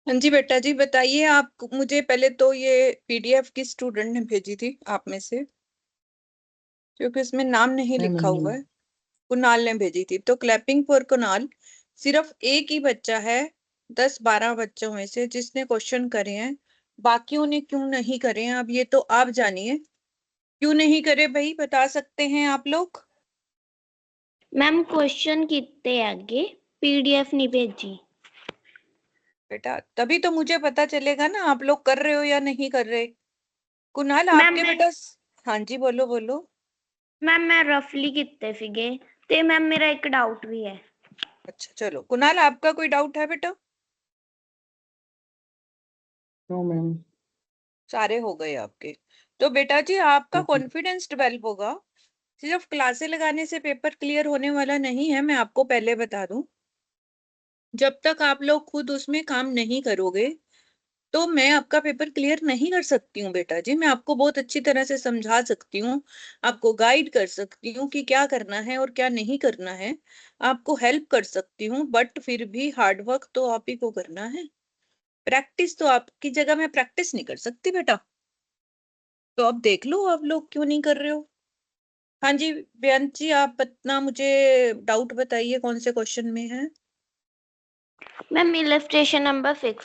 हाँ जी बेटा जी, बताइए। आप मुझे पहले तो ये पीडीएफ किस स्टूडेंट ने भेजी थी आप में से, क्योंकि इसमें नाम नहीं मैं लिखा मंजू। हुआ है। कुणाल ने भेजी थी, तो क्लैपिंग फॉर कुणाल। सिर्फ एक ही बच्चा है 10-12 बच्चों में से जिसने क्वेश्चन करे हैं, बाकियों ने क्यों नहीं करे हैं? अब ये तो आप जानिए, क्यों नहीं करे भाई, बता सकते हैं आप लोग? मैम क्वेश्चन कितने आगे पीडीएफ नहीं भेजी। बेटा तभी तो मुझे पता चलेगा ना आप लोग कर रहे हो या नहीं कर रहे। कुणाल मैम आपके बेटा। हाँ जी, बोलो बोलो। मैं रफली कितने सीगे ते मैम मेरा एक डाउट भी है। अच्छा चलो, कुणाल आपका कोई डाउट है बेटा? तो मैम। सारे हो गए आपके। तो बेटा जी आपका ठीक है। कॉन्फिडेंस डेवलप होगा। सिर्फ क्लासे लगाने से पेपर क्लियर होने वाला नहीं है, मैं आपको पहले बता दूं। जब तक आप लोग खुद उसमें काम नहीं करोगे तो मैं आपका पेपर क्लियर नहीं कर सकती हूँ बेटा जी। मैं आपको बहुत अच्छी तरह से समझा सकती हूँ, आपको गाइड कर सकती हूँ कि क्या करना है और क्या नहीं करना है, आपको हेल्प कर सकती हूँ, बट फिर भी हार्ड वर्क तो आप ही को करना है। प्रैक्टिस तो आपकी जगह मैं प्रैक्टिस नहीं कर सकती बेटा। तो अब देख लो आप लोग क्यों नहीं कर रहे हो। हाँ जी बेअंत जी, आप अपना मुझे डाउट बताइए कौन से क्वेश्चन में है। Ma'am illustration number 6।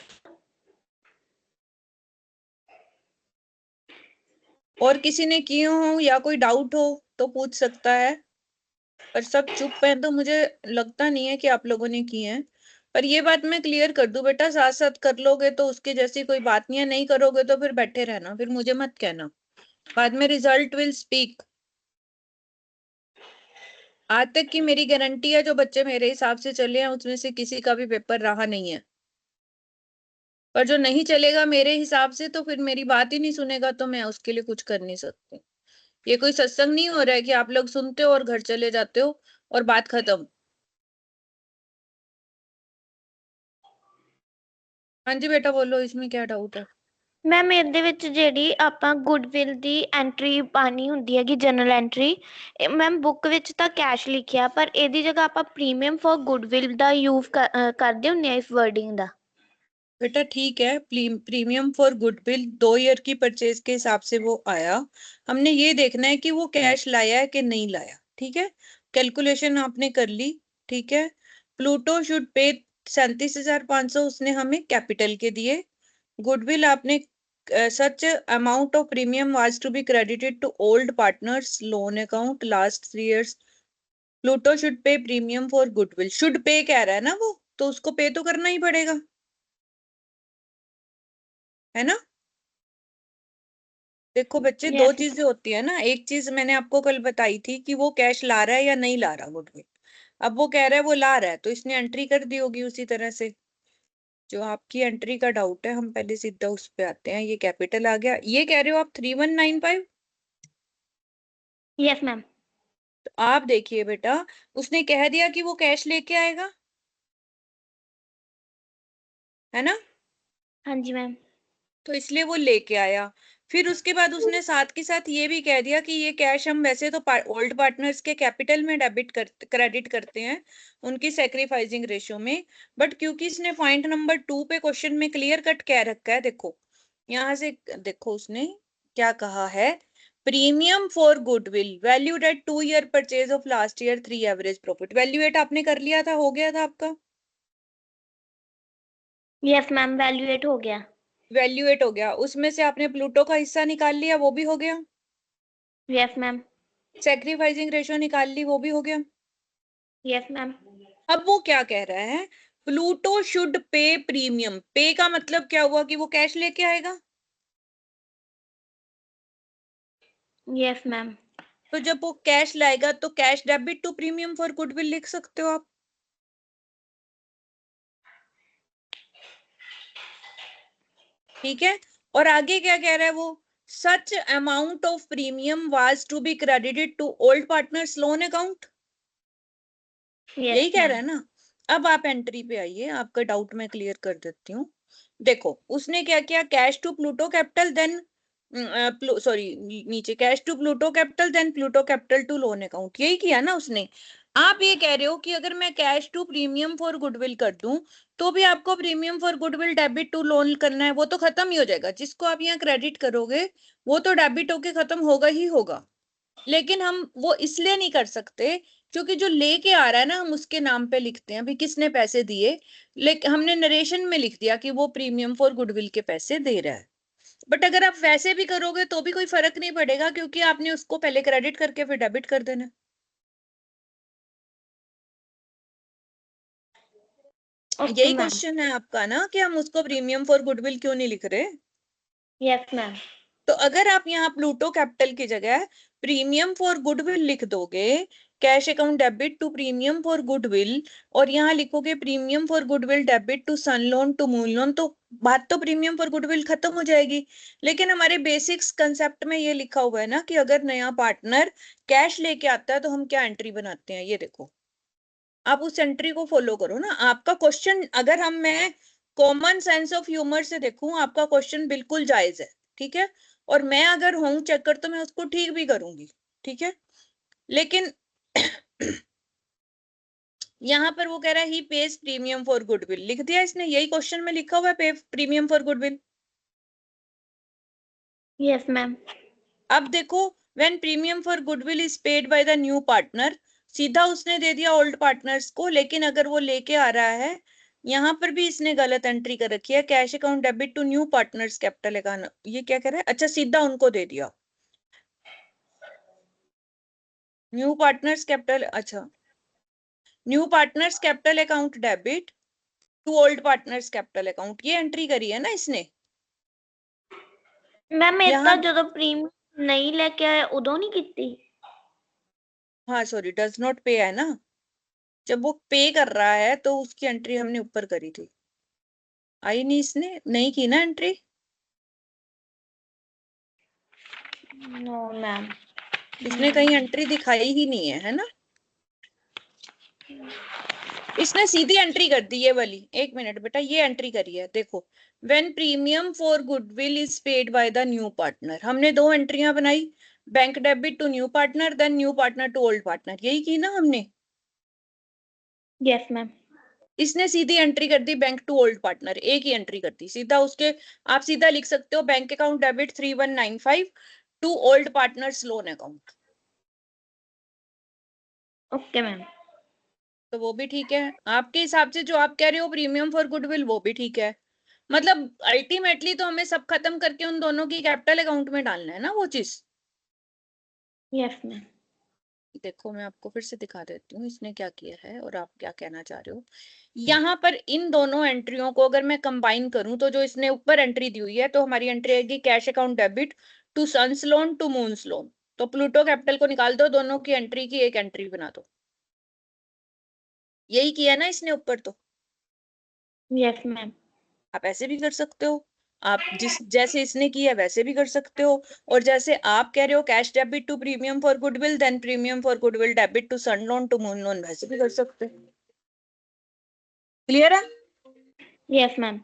और किसी ने किए हो या कोई डाउट हो तो पूछ सकता है, पर सब चुप है तो मुझे लगता नहीं है कि आप लोगों ने किए हैं। पर ये बात मैं क्लियर कर दूं बेटा, साथ साथ कर लोगे तो उसके जैसी कोई बात नहीं है, नहीं करोगे तो फिर बैठे रहना, फिर मुझे मत कहना। बाद में रिजल्ट विल स्पीक। आज तक की मेरी गारंटी है, जो बच्चे मेरे हिसाब से चले हैं उसमें से किसी का भी पेपर रहा नहीं है। पर जो नहीं चलेगा मेरे हिसाब से तो फिर मेरी बात ही नहीं सुनेगा, तो मैं उसके लिए कुछ कर नहीं सकती। ये कोई सत्संग नहीं हो रहा है कि आप लोग सुनते हो और घर चले जाते हो और बात खत्म। हाँ जी बेटा बोलो, इसमें क्या डाउट है? मैम ਇਹਦੇ ਵਿੱਚ ਜਿਹੜੀ ਆਪਾਂ ਗੁੱਡਵਿਲ ਦੀ ਐਂਟਰੀ ਪਾਣੀ ਹੁੰਦੀ ਹੈਗੀ ਜਨਰਲ ਐਂਟਰੀ, ਮੈਮ ਬੁੱਕ ਵਿੱਚ ਤਾਂ ਕੈਸ਼ ਲਿਖਿਆ ਪਰ ਇਹਦੀ ਜਗ੍ਹਾ ਆਪਾਂ premium for goodwill the use ਕਰਦੇ ਹੁੰਦੇ ਆ ਇਸ वर्डिंग ਦਾ। बेटा ठीक है, प्रीमियम फॉर गुडविल 2 ईयर की परचेज के हिसाब से वो आया। हमने ये देखना है कि वो कैश लाया है कि नहीं लाया। ठीक है, कैलकुलेशन आपने कर ली। ठीक है, प्लूटो शुड पे 37,500, उसने हमें कैपिटल के दिए। गुडविल आपने such amount of premium was to be credited to old partners loan account last 3 years। Pluto should pay premium for goodwill, should pay कह रहा है ना वो, तो उसको पे तो करना ही पड़ेगा, है ना। देखो बच्चे, दो यस। चीजें होती है ना। एक चीज मैंने आपको कल बताई थी कि वो कैश ला रहा है या नहीं ला रहा गुडविल। अब वो कह रहा है वो ला रहा है, तो इसने एंट्री कर दी होगी उसी तरह से। जो आपकी एंट्री का डाउट है, हम पहले सीधा उस पे आते हैं। ये कैपिटल आ गया, ये कह रहे हो आप 3195। Yes ma'am. तो आप देखिए बेटा, उसने कह दिया कि वो कैश लेके आएगा, है ना। हाँ जी मैम। तो इसलिए वो लेके आया। फिर उसके बाद उसने साथ के साथ ये भी कह दिया कि ये कैश हम वैसे तो ओल्ड पार्टनर्स के कैपिटल में क्रेडिट करते हैं, उनकी सेक्रीफाइसिंग रेशियो में। बट क्योंकि इसने पॉइंट नंबर 2 पे क्वेश्चन में क्लियर कट कह रखा है, देखो यहां से देखो उसने क्या कहा है। Premium for goodwill valued at 2 year purchase of last year 3 average profit. Valuate आपने कर लिया था, हो गया था आपका। यस मैम वैल्यूएट हो गया। वैल्यूएट हो गया, उसमें से आपने प्लूटो का हिस्सा निकाल लिया, वो भी हो गया। Yes ma'am. सेक्रीफाइसिंग रेशियो निकाल ली, वो भी हो गया। Yes ma'am. अब वो क्या कह रहा है, प्लूटो शुड पे प्रीमियम। पे का मतलब क्या हुआ कि वो कैश लेके आएगा। Yes ma'am. तो जब वो कैश लाएगा तो cash debit to premium for goodwill लिख सकते हो आप। ठीक है, और आगे क्या कह रहा है वो, such amount of premium was to be credited to old partners loan account. यही यस कह रहा मैम। है ना। अब आप एंट्री पे आइए, आपका डाउट मैं क्लियर कर देती हूँ। देखो उसने क्या किया, cash to Pluto capital then sorry नीचे cash to Pluto capital then Pluto capital to loan account, यही किया ना उसने। आप ये कह रहे हो कि अगर मैं cash to premium for goodwill कर दूं तो भी आपको premium for goodwill debit to loan करना है, वो तो खत्म ही हो जाएगा। जिसको आप यहाँ क्रेडिट करोगे वो तो डेबिट होके खत्म होगा ही होगा। लेकिन हम वो इसलिए नहीं कर सकते क्योंकि जो लेके आ रहा है ना हम उसके नाम पे लिखते हैं, अभी किसने पैसे दिए, लेकिन हमने नरेशन में लिख दिया कि वो प्रीमियम फॉर गुडविल के पैसे दे रहा है। बट अगर आप वैसे भी करोगे तो भी कोई फर्क नहीं पड़ेगा क्योंकि आपने उसको पहले क्रेडिट करके फिर डेबिट कर देना। ओके यही मैम। क्वेश्चन है आपका ना कि हम उसको प्रीमियम फॉर गुडविल क्यों नहीं लिख रहे। Yes ma'am. तो अगर आप यहाँ प्लूटो कैपिटल की जगह प्रीमियम फॉर गुडविल लिख दोगे, cash account debit to premium for goodwill, और यहाँ लिखोगे premium for goodwill debit to Sun loan to Moon loan, तो बात तो प्रीमियम फॉर गुडविल खत्म हो जाएगी। लेकिन हमारे बेसिक्स कंसेप्ट में ये लिखा हुआ है ना कि अगर नया पार्टनर कैश लेके आता है तो हम क्या एंट्री बनाते हैं, ये देखो। आप उस एंट्री को फॉलो करो ना। आपका क्वेश्चन अगर मैं कॉमन सेंस ऑफ ह्यूमर से देखूं, आपका क्वेश्चन बिल्कुल जायज है, ठीक है। और मैं अगर हूं चेकर तो मैं उसको ठीक भी करूंगी, ठीक है। लेकिन यहाँ पर वो कह रहा है ही पेज प्रीमियम फॉर गुडविल, लिख दिया इसने, यही क्वेश्चन में लिखा हुआ है पे premium for goodwill. Yes ma'am. अब देखो, when premium for goodwill is paid by the new partner, सीधा उसने दे दिया ओल्ड पार्टनर्स को। लेकिन अगर वो लेके आ रहा है, यहां पर भी इसने गलत एंट्री कर रखी है, cash account debit to new partners capital account, ये क्या कह रहा है, अच्छा सीधा उनको दे दिया न्यू पार्टनर्स कैपिटल, अच्छा new partners capital account debit to old partners capital account, ये एंट्री करी है ना इसने मैम ਇਹ ਤਾਂ यहाँ। ਜਦੋਂ ਪ੍ਰੀਮੀਅਮ ਨਹੀਂ ਲੈ ਕੇ ਆਇਆ ਉਦੋਂ ਨਹੀਂ ਕੀਤੀ। हाँ सॉरी, डज नॉट पे है ना, जब वो पे कर रहा है तो उसकी एंट्री हमने ऊपर करी थी, आई नहीं, इसने नहीं की ना एंट्री। No ma'am. इसने कहीं एंट्री दिखाई ही नहीं है ना। इसने सीधी एंट्री कर दी ये वाली, एक मिनट बेटा, ये एंट्री करी है देखो, when premium for goodwill is paid by the new partner, हमने दो एंट्रियां बनाई, bank debit to new partner then new partner to old partner, यही की ना हमने। Yes ma'am. इसने सीधी एंट्री कर दी बैंक टू ओल्ड पार्टनर, एक ही एंट्री कर दी सीधा उसके। आप सीधा लिख सकते हो bank account debit 3195 to old partners loan account, okay ma'am. तो वो भी ठीक है आपके हिसाब से। जो आप कह रहे हो प्रीमियम फॉर गुडविल, वो भी ठीक है। मतलब अल्टीमेटली तो हमें सब खत्म करके उन दोनों की कैपिटल अकाउंट में डालना है ना वो चीज। Yes ma'am. देखो मैं आपको फिर से दिखा देती हूँ इसने क्या किया है और आप क्या कहना चाह रहे हो। यहाँ पर इन दोनों एंट्रियों को अगर मैं कंबाइन करूं तो जो इसने ऊपर एंट्री दी हुई है, तो हमारी एंट्री आएगी cash account debit to Sun's loan to Moon's loan, तो प्लूटो कैपिटल को निकाल दो, दोनों की एंट्री की एक एंट्री बना दो। यही किया ना इसने ऊपर तो। Yes ma'am. आप ऐसे भी कर सकते हो, आप जिस जैसे इसने किया वैसे भी कर सकते हो। और जैसे आप कह रहे हो cash debit to premium for goodwill then premium for goodwill debit to Sun loan to Moon loan, वैसे भी कर सकते हो। क्लियर है। Yes ma'am.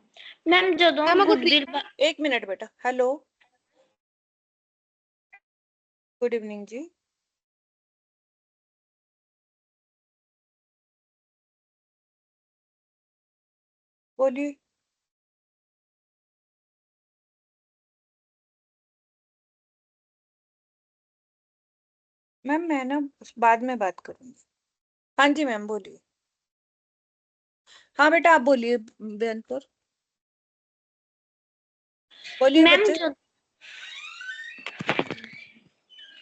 मैम ਜਦੋਂ मैम अगर ਗੁੱਡविਲ एक मिनट बेटा, हेलो, गुड इवनिंग जी। बोलिए मैम, मैं ना बाद में बात करूंगी। हाँ जी मैम बोलिए। हाँ बेटा आप बोलिए बेनपुर, बोलिए ਮੈਮ बच्चे।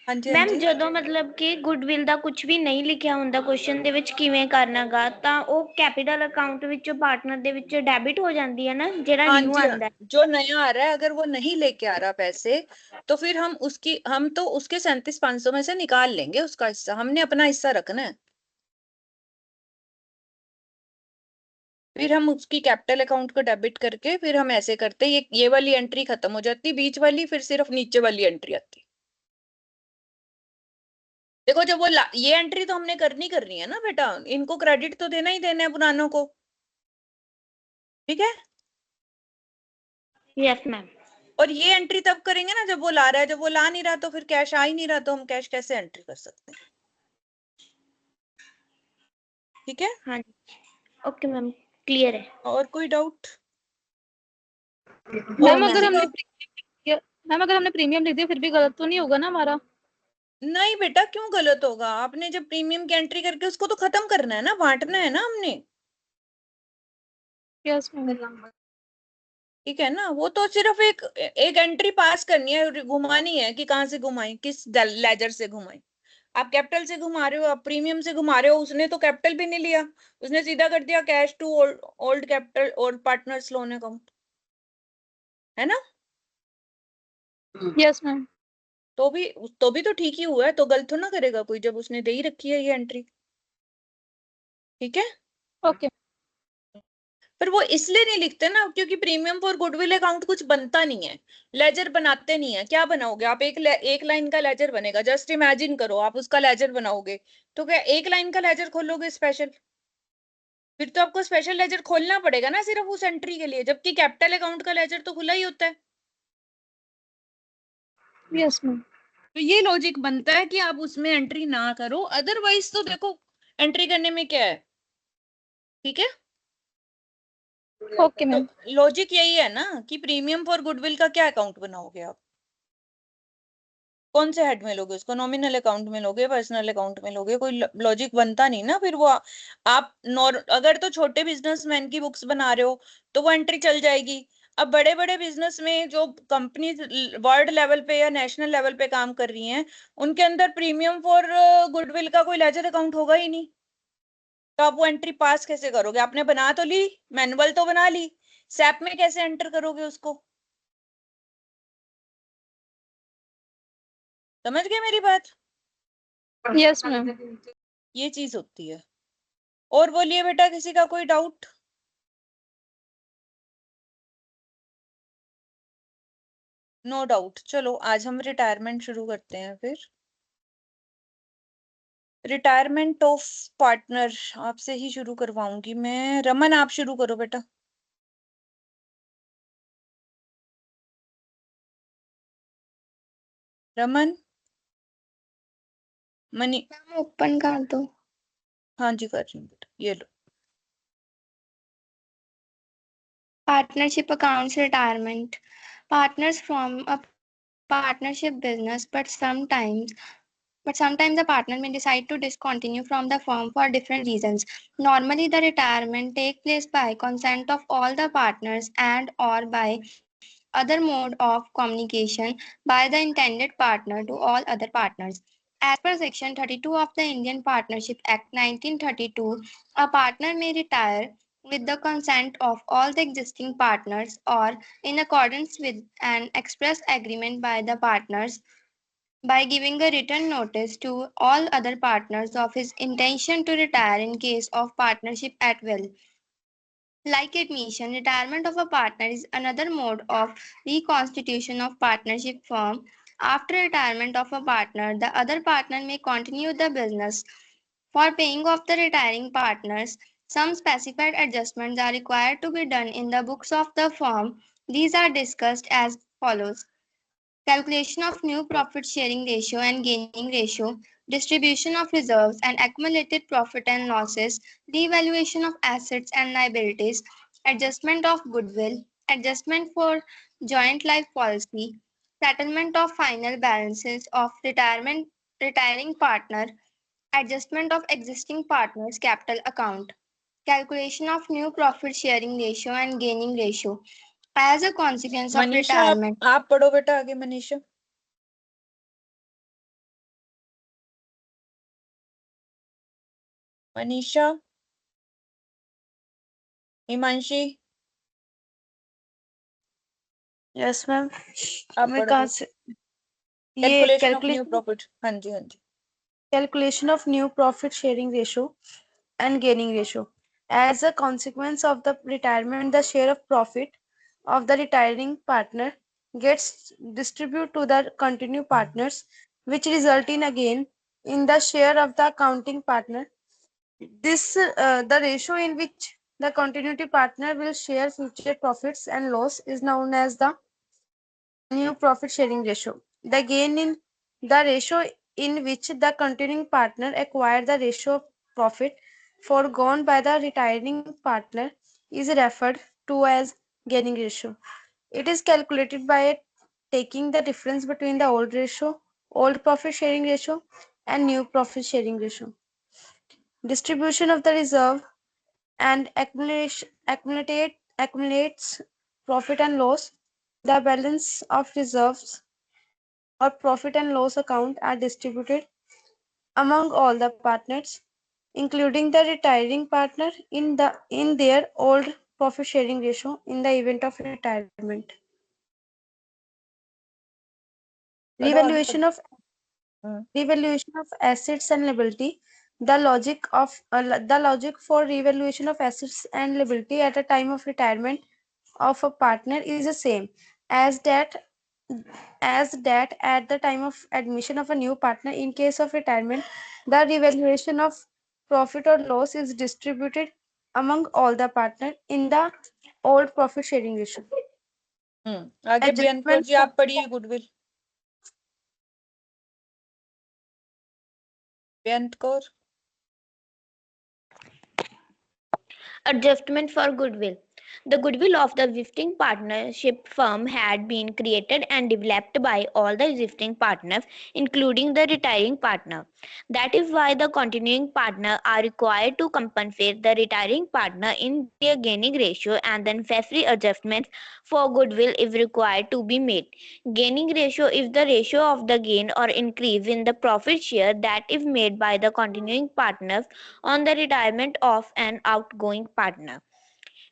हाँ जी हाँ ਮੈਮ जी। ਜਦੋਂ ਮਤਲਬ ਕਿ ਗੁੱਡਵਿਲ ਦਾ ਕੁਝ ਵੀ ਨਹੀਂ ਲਿਖਿਆ ਹੁੰਦਾ ਕੁਐਸਚਨ ਦੇ ਵਿੱਚ ਕਿਵੇਂ ਕਰਨਾਗਾ ਤਾਂ ਉਹ ਕੈਪੀਟਲ ਅਕਾਊਂਟ ਵਿੱਚੋਂ ਪਾਰਟਨਰ ਦੇ ਵਿੱਚ ਡੈਬਿਟ ਹੋ ਜਾਂਦੀ ਹੈ ਨਾ ਜਿਹੜਾ हाँ ਨਿਊ जी हाँ, ਆਂਦਾ। जो नया आ रहा है अगर वो नहीं लेके आ रहा पैसे, तो फिर हम तो उसके 37,500 में से निकाल लेंगे उसका हिस्सा, हमने अपना हिस्सा रखना है। फिर हम उसकी कैपिटल अकाउंट को डेबिट करके फिर हम ऐसे करते, ये वाली एंट्री खत्म हो जाती, बीच वाली फिर सिर्फ नीचे वाली एंट्री आती। देखो जब ये एंट्री तो हमने करनी है ना बेटा, इनको क्रेडिट तो देना ही देना है पुरानों को, ठीक है। Yes ma'am. और ये एंट्री तब करेंगे ना जब वो ला रहा है, जब वो ला नहीं रहा तो फिर कैश आ ही नहीं रहा, तो हम कैश कैसे एंट्री कर सकते हैं। ठीक है? हाँ जी, ओके मैम, क्लियर है। और कोई डाउट? मैम अगर हमने प्रीमियम लिख दिया फिर भी गलत तो नहीं होगा ना हमारा? नहीं बेटा, क्यों गलत होगा? आपने जब प्रीमियम की एंट्री करके उसको तो खत्म करना है ना, बांटना है ना हमने। Yes ma'am. ठीक है ना, वो तो सिर्फ एक एक एंट्री पास करनी है, घुमानी है कि कहाँ से घुमाई, किस लेजर से घुमाई। आप कैपिटल से घुमा रहे हो, आप प्रीमियम से घुमा रहे हो, उसने तो कैपिटल भी नहीं लिया, उसने सीधा कर दिया cash to old capital old partners loan account, है ना? Yes ma'am. तो भी तो ठीक ही हुआ है, तो गलत तो ना करेगा कोई जब उसने दे ही रखी है ये एंट्री। ठीक है? ओके। पर वो इसलिए नहीं लिखते ना क्योंकि प्रीमियम फॉर गुडविल अकाउंट कुछ बनता नहीं है, लेजर बनाते नहीं है। क्या बनाओगे आप? एक लाइन का लेजर बनेगा, जस्ट इमेजिन करो आप उसका लेजर बनाओगे, तो क्या एक लाइन का लेजर खोलोगे स्पेशल? फिर तो आपको स्पेशल लेजर खोलना पड़ेगा ना सिर्फ उस एंट्री के लिए, जबकि कैपिटल अकाउंट का लेजर तो खुला ही होता है। Yes ma'am. तो ये लॉजिक बनता है कि आप उसमें एंट्री ना करो, अदरवाइज तो देखो एंट्री करने में क्या है। ठीक है? Okay ma'am. तो लॉजिक यही है ना कि प्रीमियम फॉर गुडविल का क्या अकाउंट बनाओगे आप? कौन से हेड में लोगे उसको? नॉमिनल अकाउंट में लोगे, पर्सनल अकाउंट में लोगे? कोई लॉजिक बनता नहीं ना फिर वो। आप अगर तो छोटे बिजनेसमैन की बुक्स बना रहे हो तो वो एंट्री चल जाएगी। अब बड़े बड़े बिजनेस में जो कंपनी वर्ल्ड लेवल पे या नेशनल लेवल पे काम कर रही हैं, उनके अंदर प्रीमियम फॉर गुडविल का कोई लेजर अकाउंट होगा ही नहीं। तो आप वो एंट्री पास कैसे करोगे? आपने बना तो ली, मैनुअल तो बना ली, सैप में कैसे एंटर करोगे उसको? समझ गए मेरी बात? Yes ma'am. ये चीज होती है। और बोलिए बेटा, किसी का कोई डाउट? No doubt. चलो आज हम रिटायरमेंट शुरू करते हैं फिर। रिटायरमेंट ऑफ पार्टनर आपसे ही शुरू करवाऊंगी मैं। रमन आप शुरू करो बेटा। रमन। मनी। ओपन कर दो। हाँ जी कर रही हूँ बेटा, ये लो। Partnership accounts retirement. Partners from a partnership business, but sometimes the partner may decide to discontinue from the firm for different reasons. Normally, the retirement takes place by consent of all the partners and or by other mode of communication by the intended partner to all other partners. As per Section 32 of the Indian Partnership Act 1932, a partner may retire with the consent of all the existing partners or in accordance with an express agreement by the partners by giving a written notice to all other partners of his intention to retire in case of partnership at will. Like admission, retirement of a partner is another mode of reconstitution of partnership firm. After retirement of a partner, the other partner may continue the business. For paying off the retiring partners, some specified adjustments are required to be done in the books of the firm. These are discussed as follows: calculation of new profit sharing ratio and gaining ratio, distribution of reserves and accumulated profit and losses, revaluation of assets and liabilities, adjustment of goodwill, adjustment for joint life policy, settlement of final balances of retiring partner, adjustment of existing partner's capital account, calculation of new profit sharing ratio and gaining ratio. As a consequence of Manisha retirement, आप पढ़ो बेटा आगे। Manisha. Manisha. Himanshi. Yes ma'am. आप मैं पढ़ो कहाँ बेटा। से? ये calculation of new calculation profit, हाँ जी हाँ जी। calculation of new profit sharing ratio and gaining ratio. As a consequence of the retirement, the share of profit of the retiring partner gets distributed to the continuing partners, which result in a gain in the share of the accounting partner. The ratio in which the continuity partner will share future profits and loss is known as the new profit sharing ratio. The gain in the ratio in which the continuing partner acquire the ratio of profit foregone by the retiring partner is referred to as gaining ratio. It is calculated by taking the difference between the old profit sharing ratio, and new profit sharing ratio. Distribution of the reserve and accumulates profit and loss. The balance of reserves or profit and loss account are distributed among all the partners, including the retiring partner in their old profit sharing ratio in the event of retirement. पढ़ो आगे पढ़ो। Revaluation of assets and liability. The logic for revaluation of assets and liability at a time of retirement of a partner is the same as that at the time of admission of a new partner. In case of retirement, the revaluation of profit or loss is distributed among all the partners in the old profit sharing ratio. आगे बेअंत कौर जी आप पढ़िए goodwill. Beant Kaur. Adjustment for goodwill. The goodwill of the existing partnership firm had been created and developed by all the existing partners, including the retiring partner. That is why the continuing partner are required to compensate the retiring partner in their gaining ratio, and the necessary adjustments for goodwill is required to be made. Gaining ratio is the ratio of the gain or increase in the profit share that is made by the continuing partners on the retirement of an outgoing partner.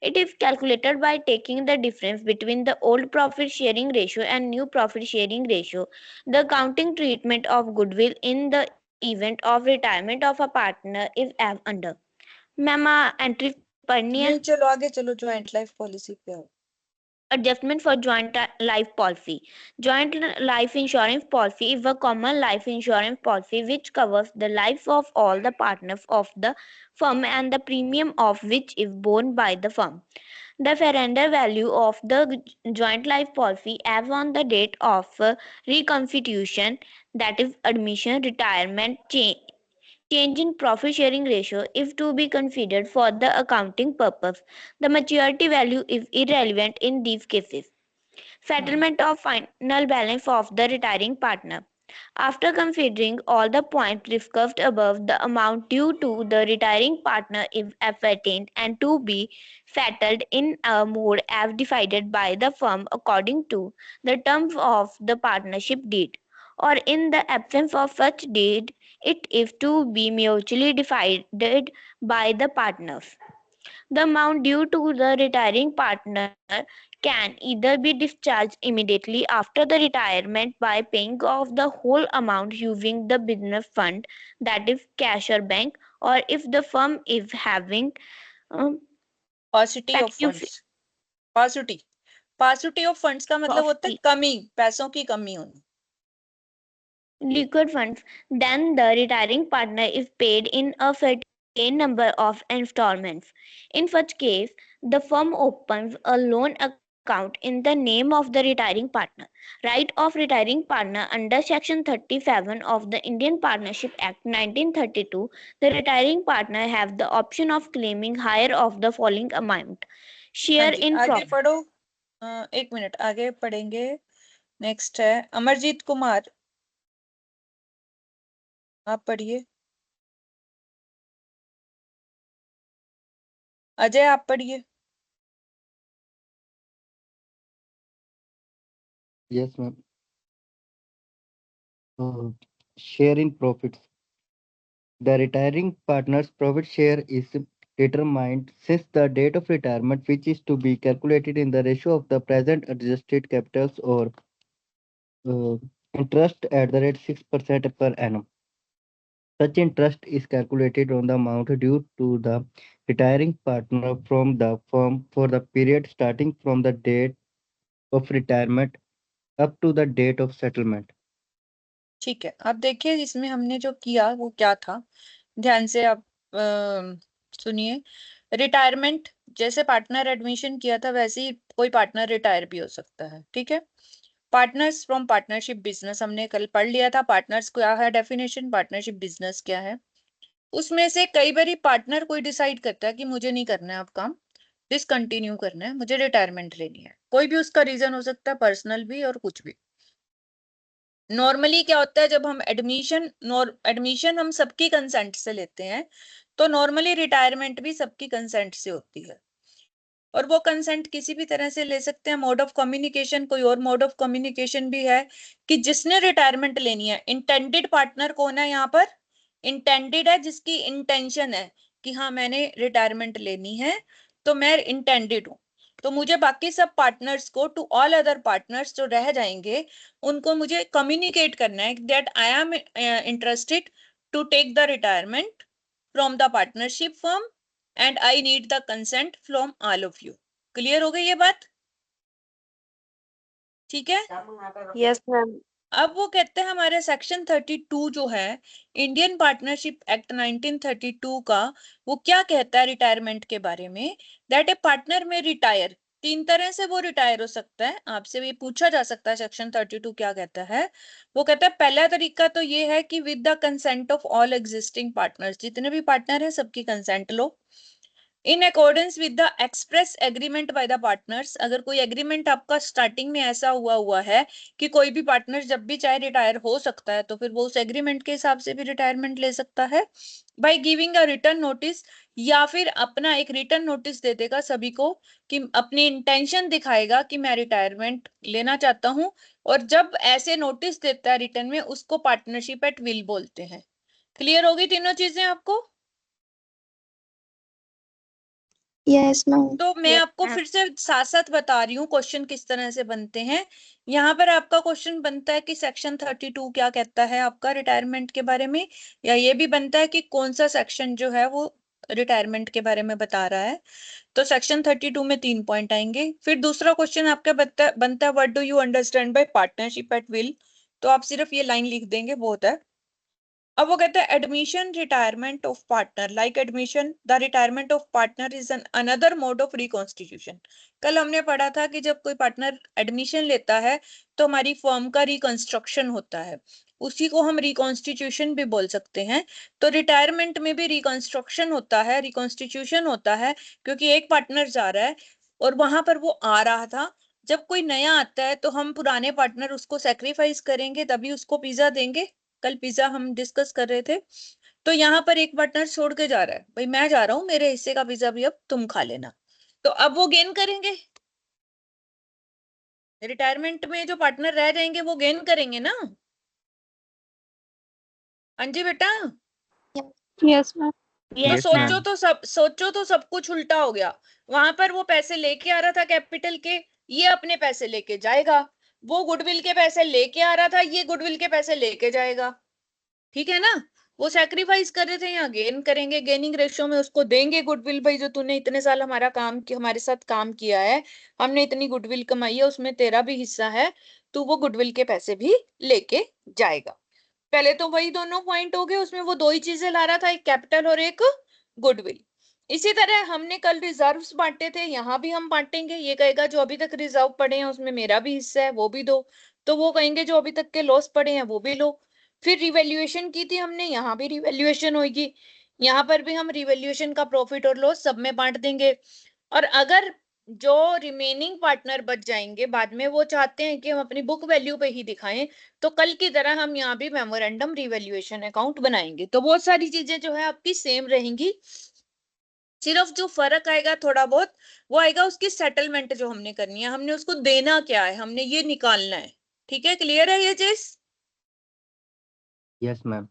It is calculated by taking the difference between the old profit sharing ratio and new profit sharing ratio. The accounting treatment of goodwill in the event of retirement of a partner is as under. Ma'am entry पढ़नी है। नहीं चलो आगे चलो, joint life policy पे आओ। Adjustment for joint life policy. Joint life insurance policy is a common life insurance policy which covers the lives of all the partners of the firm and the premium of which is borne by the firm. The surrender value of the joint life policy as on the date of reconstitution, that is admission, retirement, change in profit sharing ratio is to be considered for the accounting purpose. The maturity value is irrelevant in these cases. Settlement of final balance of the retiring partner. After considering all the points discussed above, the amount due to the retiring partner is ascertained and to be settled in a mode as decided by the firm according to the terms of the partnership deed, or in the absence of such deed, it is to be mutually divided by the partners. The amount due to the retiring partner can either be discharged immediately after the retirement by paying off the whole amount using the business fund, that is cash or bank, or if the firm is having paucity of funds. paucity of funds का मतलब होता है कमी, पैसों की कमी होना। liquid funds, then the retiring partner is paid in a certain number of installments. In such case, the firm opens a loan account in the name of the retiring partner. Right of retiring partner under Section 37 of the Indian Partnership Act 1932, the retiring partner have the option of claiming higher of the following amount. Share in आगे profit. पढ़ो, 1 minute आगे पढ़ेंगे। Next है अमरजीत कुमार, आप पढ़िए। अजय आप पढ़िए। Yes, ma'am. Share in profits. The retiring partner's profit share is determined since the date of retirement, which is to be calculated in the ratio of the present adjusted capitals or interest at the rate 6% per annum. Such interest is calculated on the amount due to the retiring partner from the firm for the period starting from the date of retirement up to the date of settlement. ठीक है, अब देखिए इसमें हमने जो किया वो क्या था, ध्यान से आप सुनिए। रिटायरमेंट, जैसे पार्टनर एडमिशन किया था वैसे ही कोई पार्टनर रिटायर भी हो सकता है, ठीक है। पार्टनर्स फ्रॉम पार्टनरशिप बिजनेस हमने कल पढ़ लिया था। पार्टनर्स क्या है डेफिनेशन, पार्टनरशिप बिजनेस क्या है। उसमें से कई बार पार्टनर कोई डिसाइड करता है कि मुझे नहीं करना है अब काम, डिसकंटिन्यू करना है, मुझे रिटायरमेंट लेनी है, कोई भी उसका रीजन हो सकता है, पर्सनल भी और कुछ भी। नॉर्मली क्या होता है, जब हम एडमिशन हम सबकी कंसेंट से लेते हैं, तो नॉर्मली रिटायरमेंट भी सबकी कंसेंट से होती है। और वो कंसेंट किसी भी तरह से ले सकते हैं। मोड ऑफ कम्युनिकेशन, कोई और मोड ऑफ कम्युनिकेशन भी है कि जिसने रिटायरमेंट लेनी है, इंटेंडेड पार्टनर कौन है यहाँ पर? इंटेंडेड है जिसकी इंटेंशन है कि हाँ मैंने रिटायरमेंट लेनी है, तो मैं इंटेंडेड हूँ। तो मुझे बाकी सब पार्टनर्स को, टू ऑल अदर पार्टनर्स जो रह जाएंगे, उनको मुझे कम्युनिकेट करना है that I am interested to take the retirement from the partnership firm and I need the consent from all of you. Clear हो गई ये बात? ठीक है। Yes, ma'am. अब वो कहते हैं हमारे सेक्शन 32 जो है इंडियन पार्टनरशिप एक्ट 1932 का, वो क्या कहता है रिटायरमेंट के बारे में? दैट ए पार्टनर में रिटायर, तीन तरह से वो रिटायर हो सकता है। आपसे ये पूछा जा सकता है सेक्शन 32 क्या कहता है। वो कहता है पहला तरीका तो ये है कि with the consent of all existing partners, जितने भी पार्टनर है सबकी consent low. In accordance with the express agreement by the partners, अगर कोई एग्रीमेंट आपका स्टार्टिंग में ऐसा हुआ है कि कोई भी पार्टनर जब भी चाहे रिटायर हो सकता है, तो फिर वो उस एग्रीमेंट के हिसाब से भी रिटायरमेंट ले सकता है। By giving a return notice, या फिर अपना एक रिटर्न नोटिस दे देगा सभी को कि अपनी इंटेंशन दिखाएगा कि मैं रिटायरमेंट लेना चाहता हूं। और जब ऐसे नोटिस देता है रिटर्न में, उसको पार्टनरशिप एट विल बोलते हैं। क्लियर होगी तीनों चीजें आपको? Yes ma'am. तो मैं Yes, आपको ma'am. फिर से साथ साथ बता रही हूँ क्वेश्चन किस तरह से बनते हैं। यहाँ पर आपका क्वेश्चन बनता है कि सेक्शन 32 क्या कहता है आपका रिटायरमेंट के बारे में, या ये भी बनता है कि कौन सा सेक्शन जो है वो रिटायरमेंट के बारे में बता रहा है। तो सेक्शन 32 में 3 पॉइंट आएंगे। फिर दूसरा क्वेश्चन आपका बनता है what do you understand bye partnership at will. तो आप सिर्फ ये लाइन लिख देंगे, बहुत है। अब वो कहते हैं admission retirement of partner, like admission the retirement of partner is an another mode of reconstitution. कल हमने पढ़ा था कि जब कोई पार्टनर एडमिशन लेता है तो हमारी फर्म का रिकंस्ट्रक्शन होता है, उसी को हम रिकॉन्स्टिट्यूशन भी बोल सकते हैं। तो रिटायरमेंट में भी रिकंस्ट्रक्शन होता है, रिकॉन्स्टिट्यूशन होता है, क्योंकि एक पार्टनर जा रहा है और वहां पर वो आ रहा था। जब कोई नया आता है तो हम पुराने पार्टनर उसको सेक्रीफाइस करेंगे, तभी उसको पिज्जा देंगे। कल पिज्जा हम डिस्कस कर रहे थे। तो यहाँ पर एक पार्टनर छोड़ के जा रहा है, भाई मैं जा रहा हूँ, मेरे हिस्से का पिज्जा भी अब तुम खा लेना। तो अब वो गेन करेंगे, रिटायरमेंट में जो पार्टनर रह जाएंगे वो गेन करेंगे ना। हाँ जी बेटा। Yes ma'am. तो Yes, ma'am. सोचो तो सब कुछ उल्टा हो गया। वहां पर वो पैसे लेके आ रहा था कैपिटल के, ये अपने पैसे लेके जाएगा। वो गुडविल के पैसे लेके आ रहा था, ये गुडविल के पैसे लेके जाएगा। ठीक है ना। वो सैक्रिफाइस कर रहे थे, यहाँ गेन करेंगे, गेनिंग रेशियो में उसको देंगे गुडविल, भाई जो तूने इतने साल हमारे साथ काम किया है, हमने इतनी गुडविल कमाई है, उसमें तेरा भी हिस्सा है, तू वो गुडविल के पैसे भी लेके जाएगा। पहले तो वही दोनों पॉइंट हो गए, उसमें वो दो ही चीजें ला रहा था, एक कैपिटल और एक गुडविल। इसी तरह हमने कल रिजर्व्स बांटे थे, यहाँ भी हम बांटेंगे। ये कहेगा जो अभी तक रिजर्व पड़े हैं उसमें मेरा भी हिस्सा है, वो भी दो। तो वो कहेंगे जो अभी तक के लॉस पड़े हैं वो भी लो। फिर रिवैल्यूएशन की थी हमने, यहाँ भी रिवैल्यूएशन होगी, यहाँ पर भी हम रिवैल्यूएशन का प्रॉफिट और लॉस सब में बांट देंगे। और अगर जो रिमेनिंग पार्टनर बच जाएंगे बाद में, वो चाहते हैं कि हम अपनी बुक वैल्यू पे ही दिखाएं, तो कल की तरह हम यहाँ भी मेमोरेंडम रिवैल्यूएशन अकाउंट बनाएंगे। तो बहुत सारी चीजें जो है आपकी सेम रहेंगी, सिर्फ जो फर्क आएगा थोड़ा बहुत, वो आएगा उसकी सेटलमेंट जो हमने करनी है, हमने उसको देना क्या है, हमने ये निकालना है। ठीक है, क्लियर है ये चीज? Yes, ma'am.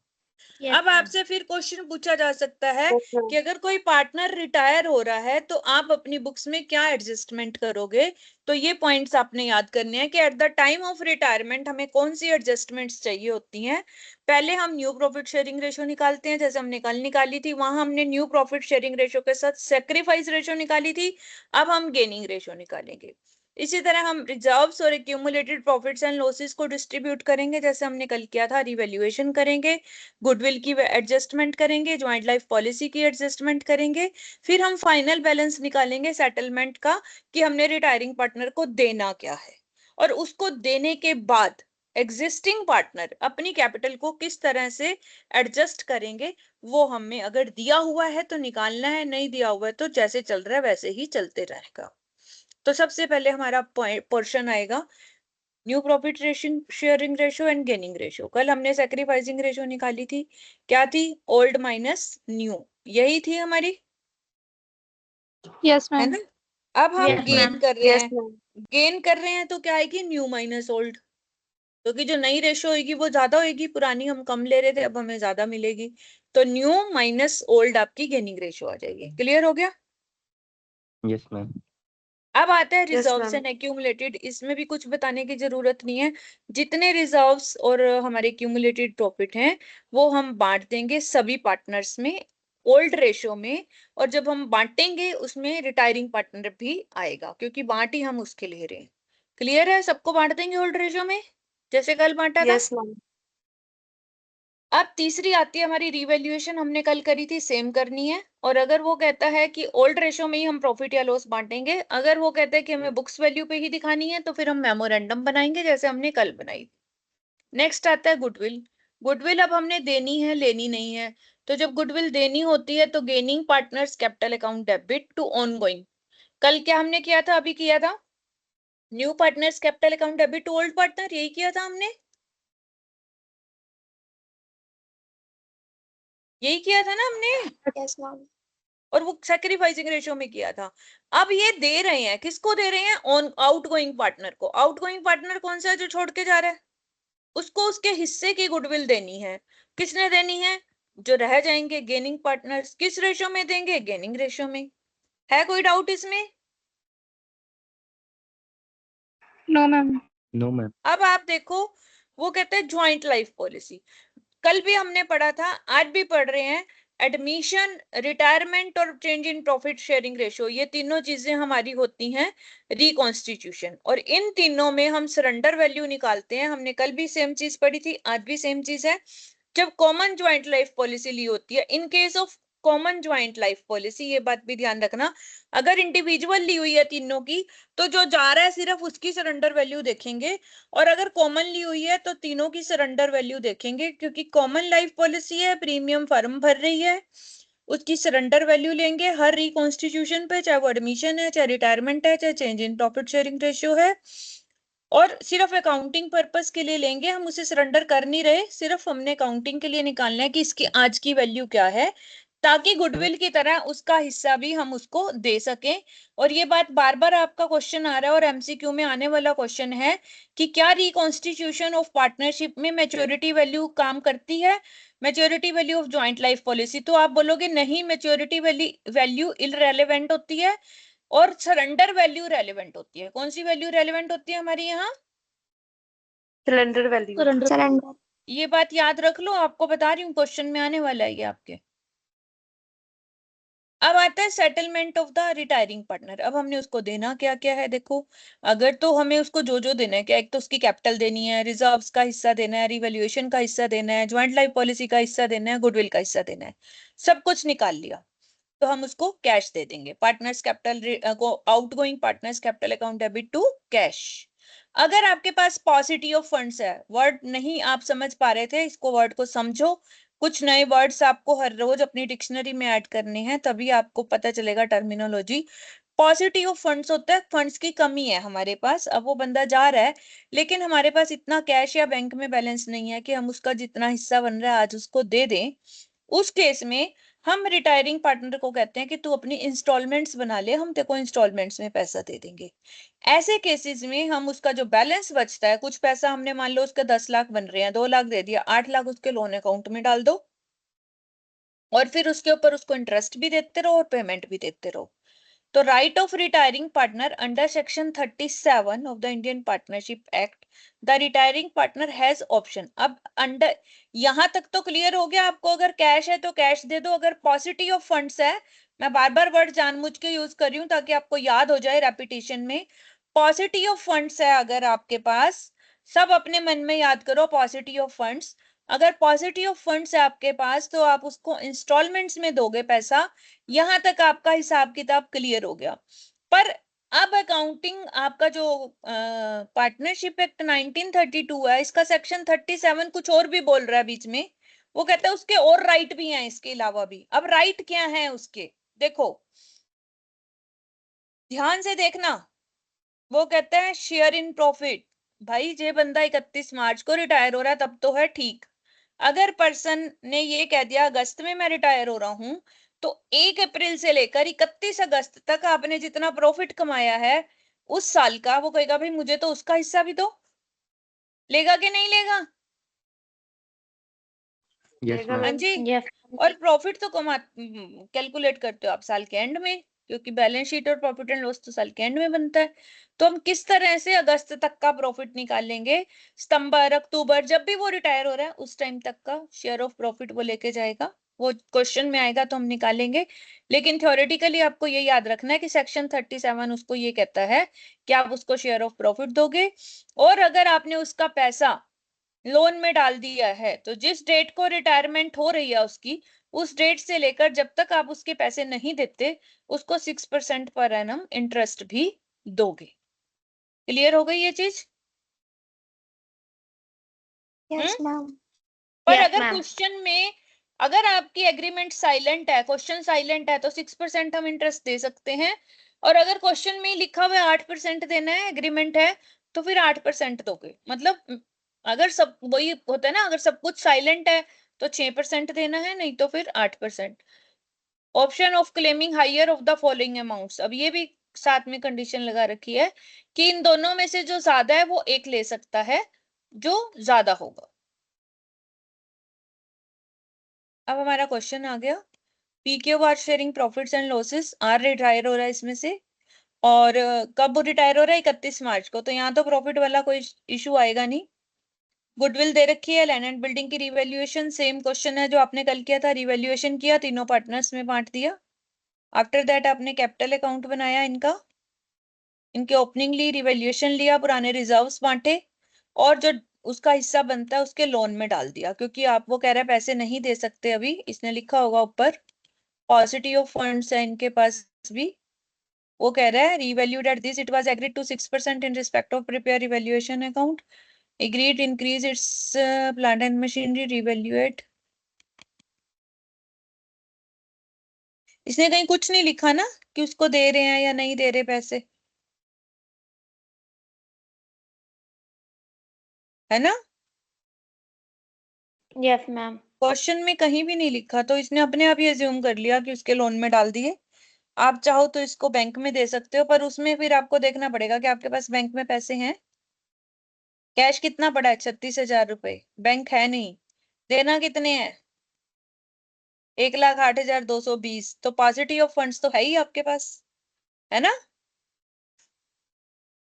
अब आपसे फिर क्वेश्चन पूछा जा सकता है Yes, ma'am. कि अगर कोई पार्टनर रिटायर हो रहा है तो आप अपनी बुक्स में क्या एडजस्टमेंट करोगे। तो ये पॉइंट्स आपने याद करने हैं कि at the time of retirement हमें कौन सी एडजस्टमेंट्स चाहिए होती हैं। पहले हम न्यू प्रॉफिट शेयरिंग रेशो निकालते हैं, जैसे हमने कल निकाली थी, वहां हमने न्यू प्रॉफिट शेयरिंग रेशो के साथ सेक्रीफाइस रेशो निकाली थी। अब हम गेनिंग रेशो निकालेंगे। इसी तरह हम रिजर्व्स और एक्यूमुलेटेड प्रॉफिट्स एंड लॉसेस को डिस्ट्रीब्यूट करेंगे, जैसे हमने कल किया था, रिवैल्यूएशन करेंगे, गुडविल की एडजस्टमेंट करेंगे, ज्वाइंट लाइफ पॉलिसी की एडजस्टमेंट करेंगे। फिर हम फाइनल बैलेंस निकालेंगे सेटलमेंट का कि हमने रिटायरिंग पार्टनर को देना क्या है। और उसको देने के बाद एग्जिस्टिंग पार्टनर अपनी कैपिटल को किस तरह से एडजस्ट करेंगे, वो हमें अगर दिया हुआ है तो निकालना है, नहीं दिया हुआ है तो जैसे चल रहा है वैसे ही चलते रहेगा। तो सबसे पहले हमारा पोर्शन आएगा new profit sharing ratio and gaining ratio. कल हमने सैक्रिफाइसिंग रेशो निकाली थी, क्या थी? ओल्ड माइनस न्यू, यही थी हमारी, Yes, है ma'am. ना? अब हम Yes, गेन ma'am. कर रहे Yes, हैं, ma'am. गेन कर रहे हैं तो क्या आएगी? न्यू माइनस ओल्ड, क्योंकि जो नई रेशो होगी वो ज्यादा होगी, पुरानी हम कम ले रहे थे अब हमें ज्यादा मिलेगी, तो न्यू माइनस ओल्ड आपकी गेनिंग रेशो आ जाएगी। क्लियर हो गया? Yes, ma'am. अब आता है Yes, reserves ma'am. And accumulated. इसमें भी कुछ बताने की जरूरत नहीं है, जितने रिजर्व्स और हमारे एक्यूमुलेटेड प्रॉफिट हैं वो हम बांट देंगे सभी पार्टनर्स में ओल्ड रेशो में, और जब हम बांटेंगे उसमें रिटायरिंग पार्टनर भी आएगा, क्योंकि बांट ही हम उसके ले रहे हैं। क्लियर है? सबको बांट देंगे ओल्ड रेशो में जैसे कल बांटा था। Yes, ma'am. अब तीसरी आती है हमारी रिवैल्यूएशन, हमने कल करी थी, सेम करनी है। और अगर वो कहता है कि ओल्ड रेशो में ही हम प्रॉफिट या लॉस बांटेंगे, अगर वो कहता है कि हमें बुक्स वैल्यू पे ही दिखानी है, तो फिर हम मेमोरेंडम बनाएंगे जैसे हमने कल बनाई थी। नेक्स्ट आता है गुडविल। गुडविल अब हमने देनी है, लेनी नहीं है। तो जब गुडविल देनी होती है तो gaining partners capital account debit to ongoing. कल क्या हमने किया था? अभी किया था new partners capital account debit to old partner, यही किया था हमने, यही किया था ना हमने। Yes, ma'am. और वो सैक्रिफाइसिंग रेशियो में किया था। अब ये दे रहे हैं, किसको दे रहे हैं? ऑन आउटगोइंग पार्टनर को। आउटगोइंग पार्टनर कौन सा है? जो छोड़ के जा रहा है, उसको उसके हिस्से की गुडविल देनी है। किसने देनी है? जो रह जाएंगे गेनिंग पार्टनर्स। किस रेशियो में देंगे? गेनिंग रेशियो में। है कोई डाउट इसमें? No, ma'am. No, ma'am. अब आप देखो, वो कहते हैं ज्वाइंट लाइफ पॉलिसी। कल भी हमने पढ़ा था, आज भी पढ़ रहे हैं। एडमिशन, रिटायरमेंट और change in profit sharing ratio, ये तीनों चीजें हमारी होती हैं रिकॉन्स्टिट्यूशन, और इन तीनों में हम सरेंडर वैल्यू निकालते हैं। हमने कल भी सेम चीज पढ़ी थी, आज भी सेम चीज है। जब कॉमन ज्वाइंट लाइफ पॉलिसी ली होती है, in case of common joint life policy, ये बात भी ध्यान रखना, अगर इंडिविजुअल ली हुई है तीनों की, तो जो जा रहा है सिर्फ उसकी सरेंडर वैल्यू देखेंगे, और अगर कॉमन ली हुई है तो तीनों की सरेंडर वैल्यू देखेंगे, क्योंकि कॉमन लाइफ पॉलिसी है, प्रीमियम फर्म भर रही है, उसकी सरेंडर वैल्यू लेंगे हर रिकॉन्स्टिट्यूशन पे, चाहे वो एडमिशन है, चाहे रिटायरमेंट है, चाहे change in profit sharing ratio है, और सिर्फ अकाउंटिंग पर्पस के लिए लेंगे। हम उसे सरेंडर कर नहीं रहे, सिर्फ हमने अकाउंटिंग के लिए निकालना है कि इसकी आज की वैल्यू क्या है, ताकि गुडविल की तरह उसका हिस्सा भी हम उसको दे सकें। और ये बात बार बार आपका क्वेश्चन आ रहा है और एमसीक्यू में आने वाला क्वेश्चन है कि क्या रिकॉन्स्टिट्यूशन ऑफ पार्टनरशिप में मैच्योरिटी वैल्यू काम करती है, maturity value of joint life policy? तो आप बोलोगे नहीं, मैच्योरिटी वैल्यू इररेलेवेंट होती है और सरेंडर वैल्यू रेलेवेंट होती है। कौन सी वैल्यू रेलेवेंट होती है हमारी यहाँ? Surrender value. Surrender. ये बात याद रख लो, आपको बता रही हूँ क्वेश्चन में आने वाला है ये आपके। अब आता है settlement of the retiring partner. अब हमने उसको देना क्या क्या है, देखो। अगर तो हमें उसको जो जो देना है, क्या, एक तो उसकी कैपिटल देनी है, रिजर्व्स का हिस्सा देना है, रिवैल्यूएशन का हिस्सा देना है, ज्वाइंट लाइफ पॉलिसी का हिस्सा देना है, गुडविल का हिस्सा देना है। सब कुछ निकाल लिया तो हम उसको कैश दे देंगे। पार्टनर्स कैपिटल को outgoing partners capital account debit to cash. अगर आपके पास पॉसिटी ऑफ फंड्स है, वर्ड नहीं आप समझ पा रहे थे, इसको वर्ड को समझो। कुछ नए वर्ड्स आपको हर रोज अपनी डिक्शनरी में ऐड करने हैं, तभी आपको पता चलेगा टर्मिनोलॉजी। पॉसिटी ऑफ फंड्स होता है, फंड्स की कमी है हमारे पास, अब वो बंदा जा रहा है लेकिन हमारे पास इतना कैश या बैंक में बैलेंस नहीं है कि हम उसका जितना हिस्सा बन रहा है आज उसको दे दें। उस केस में हम रिटायरिंग पार्टनर को कहते हैं कि तू अपनी इंस्टॉलमेंट्स बना ले, हम तेरे को इंस्टॉलमेंट्स में पैसा दे देंगे। ऐसे केसेस में हम उसका जो बैलेंस बचता है, कुछ पैसा हमने, मान लो उसका 10 लाख बन रहे हैं, 2 लाख दे दिया, 8 लाख उसके लोन अकाउंट में डाल दो, और फिर उसके ऊपर उसको इंटरेस्ट भी देते रहो और पेमेंट भी देते रहो। तो right of retiring partner under section 37 of the Indian partnership act, the retiring partner has option. अब अंडर, यहां तक तो क्लियर हो गया आपको? अगर कैश है तो कैश दे दो, अगर पॉसिटी ऑफ फंड्स है, मैं बार बार वर्ड जानबूझ के यूज कर रही हूँ ताकि आपको याद हो जाए रेपिटेशन में। पॉसिटी ऑफ फंड्स है अगर आपके पास, सब अपने मन में याद करो, पॉसिटी ऑफ फंड्स, अगर पॉसिटी ऑफ फंड्स है आपके पास तो आप उसको इंस्टॉलमेंट्स में दोगे पैसा। यहां तक आपका हिसाब किताब क्लियर हो गया। पर अब अकाउंटिंग आपका जो पार्टनरशिप एक्ट 1932 है, इसका सेक्शन 37 कुछ और भी बोल रहा है बीच में। वो कहता है उसके और राइट भी हैं इसके अलावा भी। अब राइट क्या है उसके, देखो ध्यान से देखना। वो कहता है शेयर इन प्रॉफिट। भाई जे बंदा 31 मार्च को रिटायर हो रहा है तब तो है ठीक। अगर पर्सन ने ये कह दिया अगस्त में मैं रिटायर हो रहा हूं, तो 1 अप्रैल से लेकर 31 अगस्त तक आपने जितना प्रॉफिट कमाया है उस साल का, वो कहेगा भाई मुझे तो उसका हिस्सा भी दो। लेगा कि नहीं लेगा? Yes, लेगा ma'am. हाँ मैम। जी। यस और प्रॉफिट तो कैलकुलेट करते हो आप साल के एंड में, क्योंकि बैलेंस शीट और प्रॉफिट एंड लॉस तो साल के एंड में बनता है। तो हम किस तरह से अगस्त तक का प्रॉफिट निकालेंगे? सितंबर, अक्टूबर, जब भी वो रिटायर हो रहा है उस टाइम तक का शेयर ऑफ प्रॉफिट वो लेके जाएगा। वो क्वेश्चन में आएगा तो हम निकालेंगे। लेकिन थ्योरेटिकली आपको ये याद रखना है कि सेक्शन 37 उसको ये कहता है कि आप उसको शेयर ऑफ प्रॉफिट दोगे। और अगर आपने उसका पैसा लोन में डाल दिया है तो जिस डेट को रिटायरमेंट हो रही है उसकी, उस डेट से लेकर जब तक आप उसके पैसे नहीं देते, उसको 6% पर एनम इंटरेस्ट भी दोगे। क्लियर हो गई ये चीज? यस हम्म। मैम। पर यस अगर मैम। क्वेश्चन में, अगर आपकी एग्रीमेंट साइलेंट है, क्वेश्चन साइलेंट है, तो 6% हम इंटरेस्ट दे सकते हैं। और अगर क्वेश्चन में लिखा हुआ है 8% देना है, एग्रीमेंट है, तो फिर 8% दोगे। मतलब अगर सब वही होता है ना, अगर सब कुछ साइलेंट है तो 6% देना है, नहीं तो फिर 8%। Option of claiming higher of the following amounts, अब ये भी साथ में कंडीशन लगा रखी है कि इन दोनों में से जो ज्यादा है वो एक ले सकता है, जो ज्यादा होगा। अब हमारा क्वेश्चन आ गया, P Q R sharing profits and losses, R retire हो रहा है इसमें से, और कब रिटायर हो रहा है? 31 मार्च को। तो यहाँ तो प्रॉफिट वाला कोई इशू आएगा नहीं। गुडविल दे रखी है, लैंड एंड बिल्डिंग की रिवैल्यूएशन सेम क्वेश्चन है जो आपने कल किया था, रिवैल्यूएशन किया, तीनों पार्टनर्स में बांट दिया। आफ्टर दैट आपने कैपिटल अकाउंट बनाया इनका, इनके ओपनिंगली रिवैल्यूएशन लिया, पुराने रिजर्व्स बांटे, और जो उसका हिस्सा बनता है उसके लोन में डाल दिया। क्योंकि आप, वो कह रहा है पैसे नहीं दे सकते अभी, इसने लिखा होगा ऊपर पॉजिटिव ऑफ फंड्स है इनके पास भी। वो कह रहा है revalued at this it was agreed to 6% in respect of prepare evaluation account, agreed increase its plant and machinery, revaluate। इसने कहीं कुछ नहीं लिखा ना कि उसको दे रहे हैं या नहीं दे रहे पैसे, है ना? Yes ma'am. क्वेश्चन में कहीं भी नहीं लिखा, तो इसने अपने आप ही एज्यूम कर लिया कि उसके लोन में डाल दिए। आप चाहो तो इसको बैंक में दे सकते हो, पर उसमें फिर आपको देखना पड़ेगा कि आपके पास बैंक में पैसे हैं। कैश कितना पड़ा है? 36,000 रुपए। बैंक है नहीं। देना कितने हैं? 1,08,220। तो पॉजिटिव ऑफ फंड्स तो है ही आपके पास, है ना?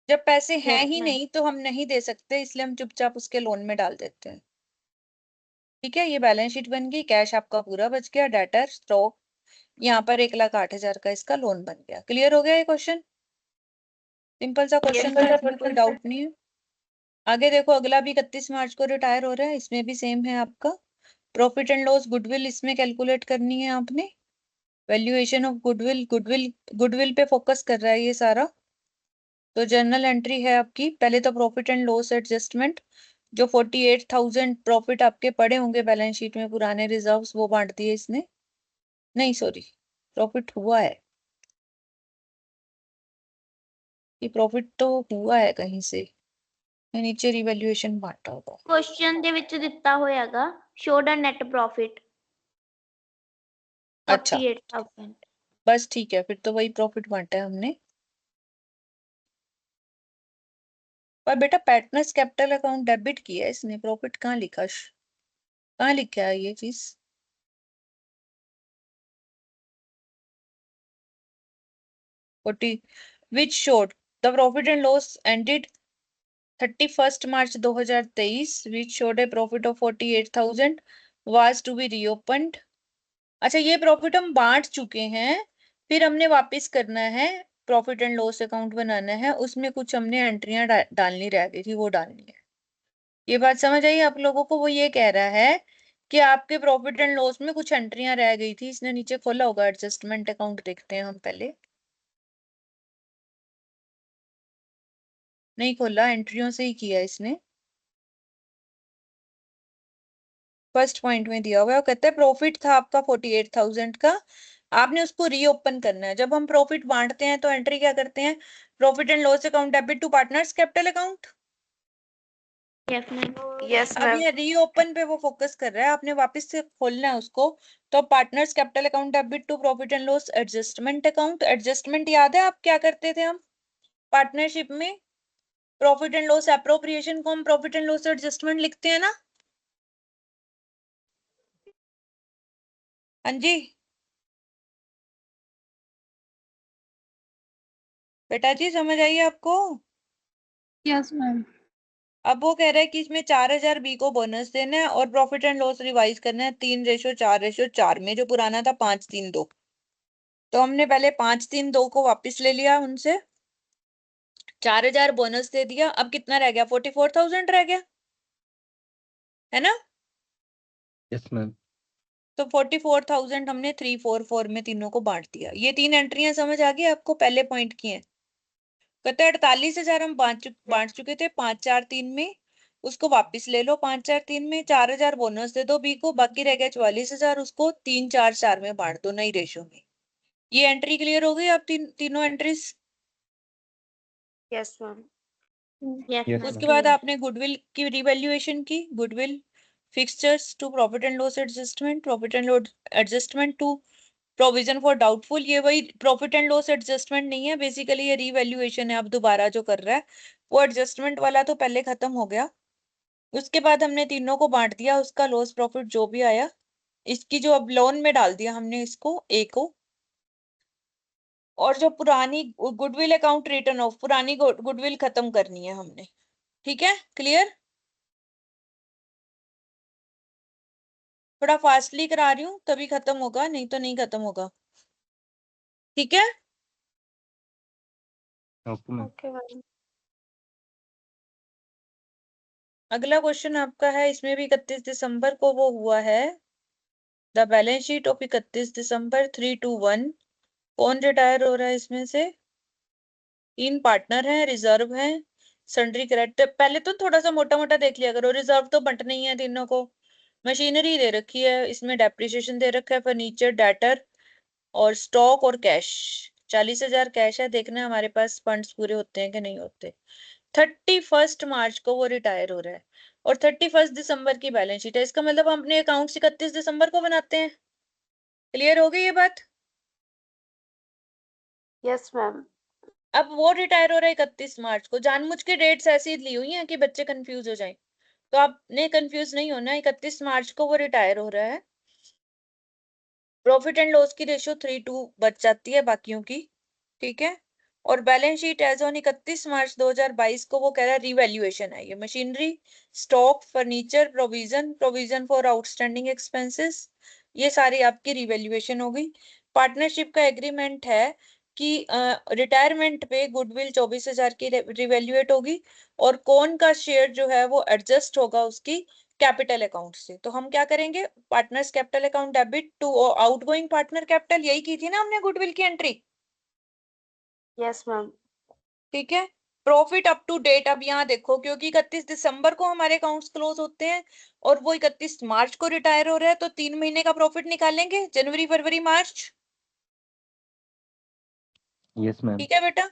जब पैसे हैं यस ही मैम। नहीं तो हम नहीं दे सकते, इसलिए हम चुपचाप उसके लोन में डाल देते हैं। ठीक है, ये बैलेंस शीट बन गई, कैश आपका पूरा बच गया, डेटर स्टॉक, यहाँ पर 1,08,000 का इसका लोन बन गया। क्लियर हो गया ये क्वेश्चन? सिंपल सा क्वेश्चन था, इसमें कोई डाउट नहीं है। आगे देखो, अगला भी 31 मार्च को रिटायर हो रहा है, इसमें भी सेम है आपका। प्रॉफिट एंड लॉस, गुडविल इसमें कैलकुलेट करनी है आपने। Valuation of goodwill, goodwill goodwill पे फोकस कर रहा है ये सारा। तो जर्नल एंट्री है आपकी, पहले तो प्रॉफिट एंड लॉस एडजस्टमेंट, जो 48,000 प्रॉफिट आपके पड़े होंगे बैलेंस शीट में, पुराने रिजर्व्स, वो बांट दिए इसने। नहीं सॉरी, प्रॉफिट हुआ है, ये प्रॉफिट तो हुआ है कहीं से, नीचे रिवैल्यूएशन बांटा होगा। क्वेश्चन ਦੇ ਵਿੱਚ ਦਿੱਤਾ ਹੋਇਆਗਾ showed a net profit अच्छा, 48,000। बस ठीक है, फिर तो वही प्रॉफिट बांटा है हमने। पर बेटा पार्टनर्स कैपिटल अकाउंट डेबिट किया है इसने, प्रॉफिट कहाँ लिखा? कहाँ लिखा है ये चीज? 40 which showed the profit and loss ended 31st March 2023 which showed a profit of 48,000 was to be reopened। अच्छा, ये प्रॉफिट हम बांट चुके हैं, फिर हमने वापस करना है, प्रॉफिट एंड लॉस अकाउंट बनाना है, उसमें कुछ हमने एंट्रियां डालनी रह गई थी, वो डालनी है। ये बात समझ आई आप लोगों को? वो ये कह रहा है कि आपके प्रॉफिट एंड लॉस में कुछ एंट्रियां रह गई थी, इसने नीचे खोला होगा एडजस्टमेंट अकाउंट, देखते हैं हम पहले। नहीं खोला, एंट्रियों से ही किया इसने। फर्स्ट पॉइंट में दिया हुआ है, कहते हैं प्रॉफिट था आपका 48,000 का, आपने उसको रीओपन करना है। जब हम प्रॉफिट बांटते हैं तो एंट्री क्या करते हैं, profit and loss account debit to partners capital account. Yes ma'am. Yes, अब ma'am. ये रीओपन पे वो फोकस कर रहा है, आपने वापस से खोलना है उसको। तो partners capital account debit to profit and loss adjustment account. Adjustment याद है आप क्या करते थे हम पार्टनरशिप में, प्रॉफिट एंड लॉस एप्रोप्रिएशन को हम प्रॉफिट एंड लॉस एडजस्टमेंट लिखते हैं ना। हाँ जी बेटा जी, समझ आई आपको। Yes, ma'am. अब वो कह रहा है कि इसमें 4,000 बी को बोनस देना है और प्रॉफिट एंड लॉस रिवाइज करना है 3:4:4 में, जो पुराना था 5:3:2। तो हमने पहले 5:3:2 को वापस ले लिया उनसे, 4,000 बोनस दे दिया। अब कितना रह गया, 44,000 रह गया, है ना। Yes ma'am. तो 44,000 हमने 344 में तीनों को बांट दिया। ये 3 एंट्रियां समझ आ गई आपको, पहले पॉइंट की है। कहते हैं 48,000 हम बांट चुके थे 5-4-3 में, उसको वापस ले लो 5-4-3 में, 4,000 बोनस दे दो बी को, बाकी रह गया 44,000, उसको 3-4-4 में बांट दो नई रेशो में। ये एंट्री क्लियर हो गई, आप तीनों entries. Yes, ma'am. Yes Yes, ma'am. उसके बाद आपने गुडविल की रिवैल्यूएशन की, goodwill fixtures to profit and loss adjustment, profit and loss adjustment to provision for doubtful. ये वही प्रॉफिट एंड लॉस एडजस्टमेंट नहीं है, बेसिकली ये रीवैल्यूएशन है। अब दोबारा जो कर रहा है वो एडजस्टमेंट वाला तो पहले खत्म हो गया। उसके बाद हमने तीनों को बांट दिया, उसका लॉस प्रॉफिट जो भी आया, इसकी जो अब लोन में डाल दिया हमने इसको ए को। और जो पुरानी गुडविल अकाउंट रिटर्न ऑफ, पुरानी गुडविल खत्म करनी है हमने। ठीक है, क्लियर। थोड़ा फास्टली करा रही हूँ तभी खत्म होगा, नहीं तो नहीं खत्म होगा। ठीक है, ओके मैम। Okay, ma'am. अगला क्वेश्चन आपका है, इसमें भी 31 दिसंबर को वो हुआ है। द बैलेंस शीट ऑफ 31 दिसंबर 3-1। कौन रिटायर हो रहा है इसमें से, 3 पार्टनर हैं, रिजर्व हैं, सन्ड्री क्रेडिटर। पहले तो थोड़ा सा मोटा मोटा देख लिया करो, रिजर्व तो बंटना ही है तीनों को। मशीनरी दे रखी है, इसमें डेप्रिसिएशन दे रखा है, फर्नीचर, डेटर और स्टॉक और कैश। 40,000 कैश है, देखना है हमारे पास फंड्स पूरे होते हैं कि नहीं होते। 31 मार्च को वो रिटायर हो रहा है और 31 दिसंबर की बैलेंस शीट है। इसका मतलब हम अपने अकाउंट 31 दिसंबर को बनाते हैं। क्लियर हो गई ये बात। Yes, ma'am. अब वो रिटायर हो रहा है 31 मार्च को, जानबूझ के डेट्स ऐसी ली हुई हैं कि बच्चे कंफ्यूज हो जाएं, तो आपने कंफ्यूज नहीं होना। 31 मार्च को वो रिटायर हो रहा है, प्रॉफिट एंड लॉस की रेशियो 3:2 बच जाती है बाकियों की। ठीक है, और बैलेंस शीट एज ऑन 31 मार्च 2022 को वो कह रहा है रिवैल्यूएशन है, ये machinery, stock, furniture, provision, provision for outstanding expenses, ये सारी आपकी रिवैल्यूएशन हो गई। पार्टनरशिप का एग्रीमेंट है कि रिटायरमेंट पे गुडविल 24,000 की रिवैल्यूएट होगी और कौन का शेयर जो है वो एडजस्ट होगा उसकी कैपिटल अकाउंट से। तो हम क्या करेंगे, partners capital account debit to outgoing partner capital, यही की थी ना हमने गुडविल की एंट्री। Yes, ma'am. ठीक है, प्रॉफिट अप टू डेट। अब यहाँ देखो, क्योंकि 31 दिसंबर को हमारे अकाउंट्स क्लोज होते हैं और वो 31 मार्च को रिटायर हो रहा है, तो 3 महीने का प्रॉफिट निकालेंगे, जनवरी फरवरी मार्च। Yes ma'am. ठीक है बेटा,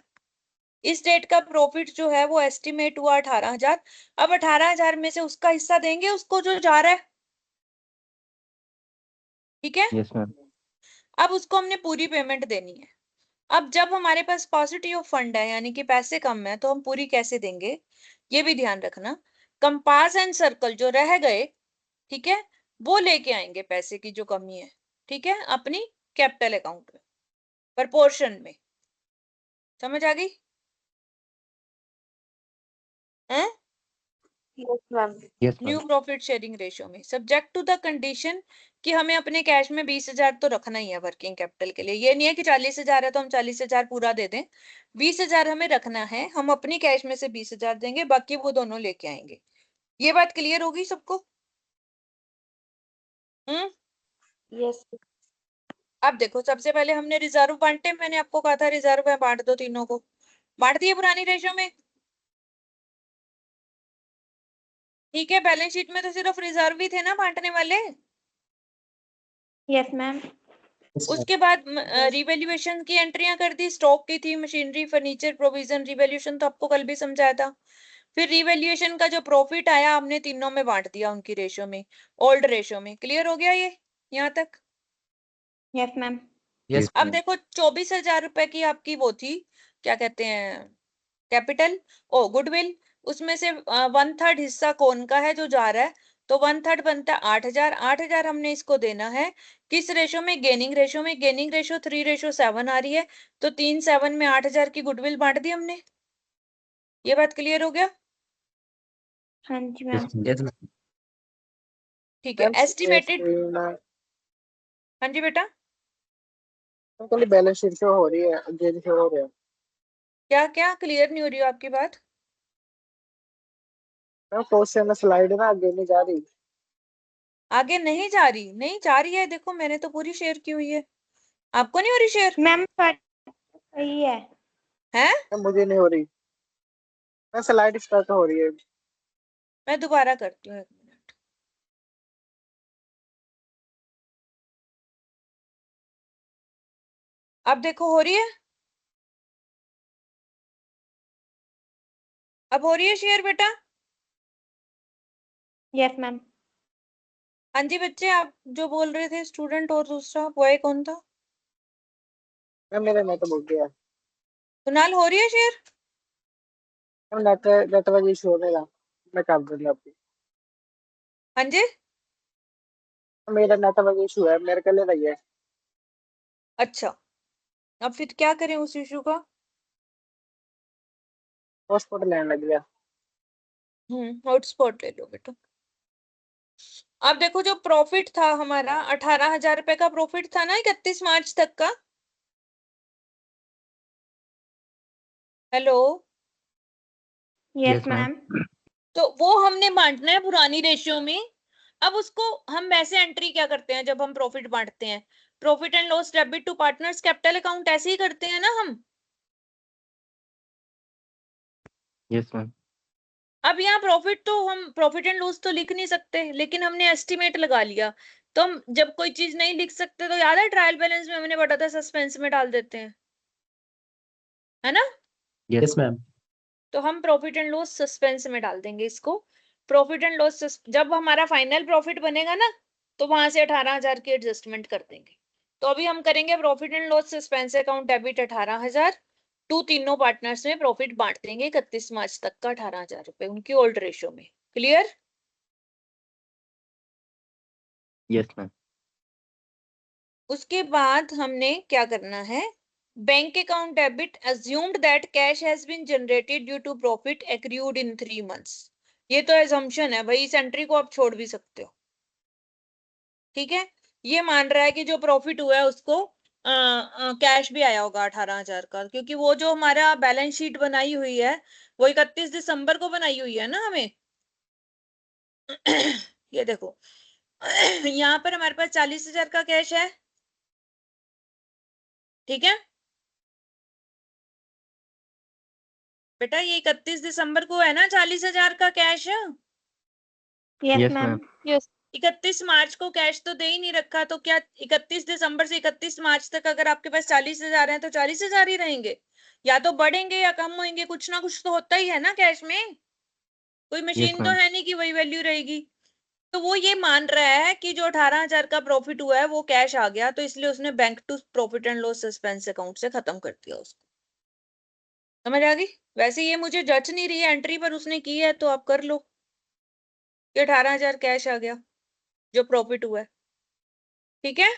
इस डेट का प्रॉफिट जो है वो एस्टिमेट हुआ 18,000। अब 18,000 में से उसका हिस्सा देंगे उसको जो जा रहा है। ठीक है, यस मैम। अब उसको हमने पूरी पेमेंट देनी है। अब जब हमारे पास पॉजिटिव ऑफ फंड है, यानी कि पैसे कम है, तो हम पूरी कैसे देंगे, ये भी ध्यान रखना। कंपास एंड सर्कल जो रह गए, ठीक है, वो लेके आएंगे पैसे की जो कमी है, ठीक है, अपनी कैपिटल अकाउंट में प्रपोर्शन में। समझ आ गई है। Yes, ma'am. Yes new ma'am. Profit sharing ratio में सब्जेक्ट टू द कंडीशन कि हमें अपने कैश में 20,000 तो रखना ही है वर्किंग कैपिटल के लिए। ये नहीं है कि 40,000 है तो हम 40,000 पूरा दे दें, 20,000 हमें रखना है। हम अपनी कैश में से 20,000 देंगे, बाकी वो दोनों लेके आएंगे। ये बात क्लियर होगी सबको। हम्म, Yes. अब देखो, सबसे पहले हमने रिजर्व बांटे, मैंने आपको कहा था रिजर्व है बांट दो तीनों को, बांट दिए पुरानी रेशो में। ठीक है, बैलेंस शीट में तो सिर्फ रिजर्व ही थे ना बांटने वाले। Yes ma'am. उसके बाद रिवैल्यूएशन की एंट्रियां कर दी, स्टॉक की थी, मशीनरी, फर्नीचर, प्रोविजन, रिवैल्यूएशन तो आपको कल भी समझाया था। फिर रिवैल्यूएशन का जो प्रॉफिट आया हमने तीनों में बांट दिया, उनकी रेशो में, ओल्ड रेशो में। क्लियर हो गया ये यहाँ तक? Yes ma'am. Yes, अब ma'am. देखो 24,000 रुपए की आपकी वो थी, क्या कहते हैं, कैपिटल, ओ गुडविल। उसमें से 1/3 हिस्सा कौन का है जो जा रहा है, तो 1/3 बनता है 8,000। 8,000 हमने इसको देना है किस रेशो में, गेनिंग रेशो में। गेनिंग रेशो 3:7 आ रही है, तो 3/7 में 8,000 की गुडविल बांट दी हमने। ये बात क्लियर हो गया? हाँ जी Yes, ma'am. ma'am. Yes, ma'am. ठीक है, एस्टिमेटेड। हाँ जी बेटा, कल बैलेंस शीट शो हो रही है, आगे शो हो रहा है। क्या क्या क्लियर नहीं हो रही हो आपकी बात? क्वेश्चन में स्लाइड ना आगे नहीं जा रही। आगे नहीं जा रही? नहीं जा रही है, देखो मैंने तो पूरी शेयर की हुई है। आपको नहीं हो रही शेयर? मैम सही है। हैं? मुझे नहीं हो रही, मैं स्लाइड स्टार्ट हो रही है। मैं दोबारा करती हूँ, 1 मिनट। अब देखो हो रही है, अब हो रही है शेयर बेटा? Yes ma'am. हाँ जी बच्चे, आप जो बोल रहे थे स्टूडेंट, और दूसरा बॉय कौन था? मैं मेरे नेट बोल गया, कुणाल, हो रही है शेयर? नेट नेटवर्क इशू हो मेरा, मैं कर दूंगा आपकी। हाँ जी, मेरा नेटवर्क इशू है, मेरे के लिए रही है। अच्छा। अब फिर क्या करें उस इशू का? हॉटस्पॉट लेने लग गया। हॉटस्पॉट ले लो बेटा। अब देखो जो प्रॉफिट था हमारा, 18,000 रुपए का प्रॉफिट था ना 31 मार्च तक का। Hello? Yes Yes, ma'am. Ma'am. तो वो हमने बांटना है पुरानी रेशियो में। अब उसको हम वैसे एंट्री क्या करते हैं जब हम प्रॉफिट बांटते हैं, profit and loss debit to partners capital account, ऐसे ही करते हैं ना हम। Yes, ma'am. अब यहाँ प्रॉफिट तो हम प्रॉफिट एंड लॉस तो लिख नहीं सकते, लेकिन हमने एस्टिमेट लगा लिया। तो हम जब कोई चीज नहीं लिख सकते, तो याद है ट्रायल बैलेंस में हमने पढ़ा था, सस्पेंस में डाल देते हैं, है ना? Yes, ma'am. तो हम प्रॉफिट एंड लॉस सस्पेंस में डाल देंगे इसको। प्रॉफिट एंड लॉस जब हमारा फाइनल प्रॉफिट बनेगा ना, तो वहां से 18,000 की एडजस्टमेंट कर देंगे। तो अभी हम करेंगे profit and loss suspense account debit 18,000 to तीनों पार्टनर्स में प्रॉफिट बांट देंगे 31 मार्च तक का 18,000 रुपए उनकी ओल्ड रेशियो में। क्लियर? Yes, ma'am. उसके बाद हमने क्या करना है, bank account debit assumed that cash has been generated due to profit accrued in 3 months। ये तो assumption है भाई, इस एंट्री को आप छोड़ भी सकते हो। ठीक है, ये मान रहा है कि जो प्रॉफिट हुआ है उसको कैश भी आया होगा 18,000 का, क्योंकि वो जो हमारा बैलेंस शीट बनाई हुई है वो 31 दिसंबर को बनाई हुई है ना हमें। ये देखो, यहाँ पर हमारे पास 40,000 का कैश है, ठीक है बेटा, ये 31 दिसंबर को है ना 40,000 का cash. Yes Yes, ma'am. ma'am. Yes. 31 March को कैश तो दे ही नहीं रखा, तो क्या 31 दिसंबर से 31 मार्च तक अगर आपके पास 40,000 है तो 40,000 ही रहेंगे, या तो बढ़ेंगे या कम होंगे, कुछ ना कुछ तो होता ही है ना कैश में। कोई Yes, मशीन तो ma'am. है नहीं कि वही वैल्यू रहेगी। तो वो ये मान रहा है कि जो 18,000 का प्रॉफिट हुआ है वो कैश आ गया, तो इसलिए उसने bank to profit and loss suspense account से खत्म कर दिया उसको। समझ आ गई? वैसे ये मुझे जच नहीं रही है एंट्री, पर उसने की है तो आप कर लो कि 18,000 कैश आ गया जो प्रॉफिट हुआ है। ठीक है,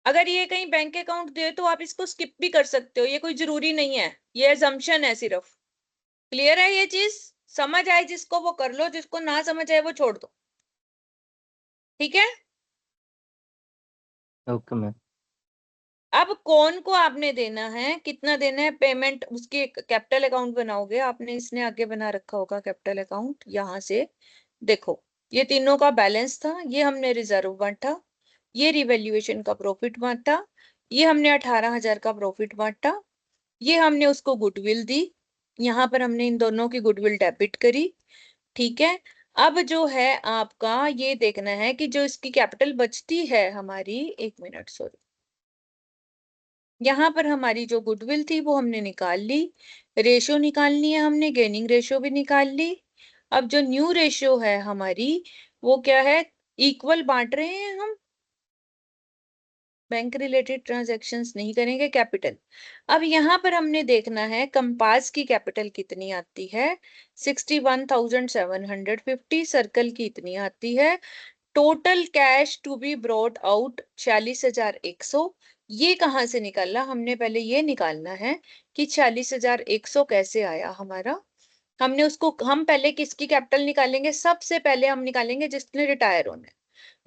अगर ये कहीं बैंक अकाउंट दे तो आप इसको स्किप भी कर सकते हो, ये कोई जरूरी नहीं है, ये assumption है सिर्फ। क्लियर है ये चीज? समझ आए जिसको वो कर लो, जिसको ना समझ आए वो छोड़ दो। ठीक है, Okay, ma'am. अब कौन को आपने देना है, कितना देना है पेमेंट, उसके कैपिटल अकाउंट बनाओगे आपने, इसने आगे बना रखा होगा कैपिटल अकाउंट। यहां से देखो, ये तीनों का बैलेंस था, ये हमने रिजर्व बांटा, ये रिवैल्यूएशन का प्रॉफिट बांटा, ये हमने 18,000 का प्रॉफिट बांटा, ये हमने उसको गुडविल दी, यहाँ पर हमने इन दोनों की गुडविल डेबिट करी, ठीक है। अब जो है आपका ये देखना है कि जो इसकी कैपिटल बचती है हमारी, 1 मिनट सॉरी, यहाँ पर हमारी जो गुडविल थी वो हमने निकाल ली, रेशो निकालनी है हमने, गेनिंग रेशो भी निकाल ली। अब जो न्यू रेशो है हमारी वो क्या है, इक्वल बांट रहे हैं हम, बैंक रिलेटेड ट्रांजैक्शंस नहीं करेंगे, कैपिटल। अब यहाँ पर हमने देखना है कंपास की कैपिटल कितनी आती है, 61,750, सर्कल की इतनी आती है, total cash to be brought out 46,100। ये कहाँ से निकालना, हमने पहले ये निकालना है कि 46,100 कैसे आया हमारा। हमने उसको, हम पहले किसकी कैपिटल निकालेंगे, सबसे पहले हम निकालेंगे जिसने रिटायर होना है।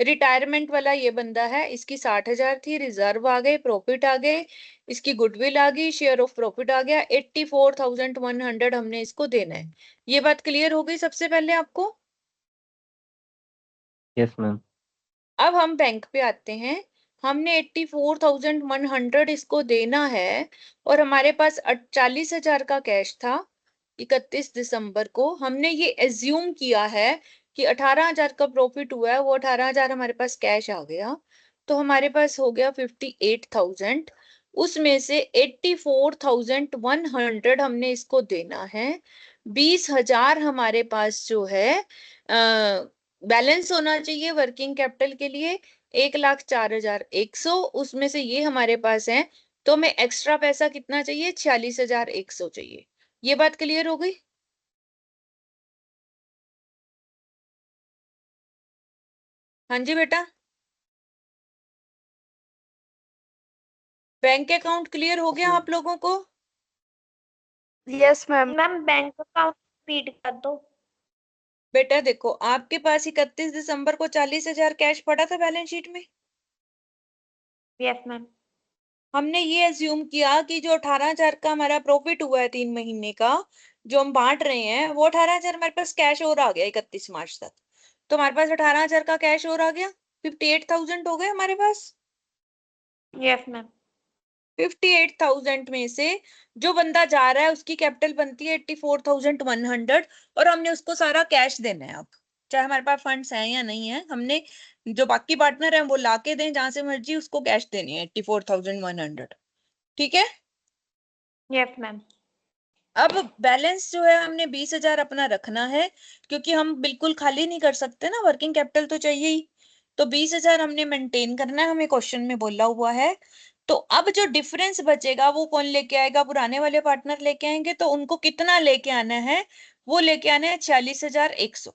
रिटायरमेंट वाला ये बंदा है, इसकी 60,000 थी, रिजर्व आ गए, प्रॉफिट आ गए, इसकी गुडविल आ गई, शेयर ऑफ प्रॉफिट आ गया, 84,100 हमने इसको देना है। ये बात क्लियर हो गई सबसे पहले आपको। Yes ma'am. अब हम बैंक पे आते हैं, हमने 84,100 इसको देना है, और हमारे पास 40,000 का कैश था 31 दिसंबर को। हमने ये एज्यूम किया है कि 18,000 का प्रॉफिट हुआ है, वो 18,000 हमारे पास कैश आ गया, तो हमारे पास हो गया 58,000। उसमें से 84,100 हमने इसको देना है। 20,000 हमारे पास जो है बैलेंस होना चाहिए वर्किंग कैपिटल के लिए, 1,04,100, उसमें से ये हमारे पास है, तो हमें एक्स्ट्रा पैसा कितना चाहिए, 46,100 चाहिए। ये बात क्लियर हो गई। हाँ जी बेटा, बैंक अकाउंट क्लियर हो गया आप लोगों को। Yes, ma'am. Ma'am bank account read कर दो। बेटा देखो, आपके पास 31 दिसंबर को 40,000 कैश पड़ा था बैलेंस शीट में। Yes ma'am. हमने ये एज्यूम किया कि जो 18,000 का हमारा प्रॉफिट हुआ है 3 महीने का, जो हम बांट रहे हैं, वो 18,000 हमारे पास कैश और आ गया 31 मार्च तक। तो हमारे पास 18,000 का कैश और आ गया, 58,000 हो गए हमारे पास। Yes ma'am. 58,000 में से जो बंदा जा रहा है उसकी कैपिटल बनती है 84,100, और हमने उसको सारा कैश देना है। अब चाहे हमारे पास फंड्स हैं या नहीं है, हमने जो बाकी पार्टनर है वो लाके दें जहां से मर्जी, उसको कैश देनी है 84,100, ठीक है। Yes ma'am. अब बैलेंस जो है हमने 20,000 अपना रखना है, क्योंकि हम बिल्कुल खाली नहीं कर सकते ना, वर्किंग कैपिटल तो चाहिए ही। तो 20,000 हमने मेंटेन करना है, हमें क्वेश्चन में बोला हुआ है। तो अब जो डिफरेंस बचेगा वो कौन लेके आएगा, पुराने वाले पार्टनर लेके आएंगे, तो उनको कितना लेके आना है, वो लेके आना है 46,100।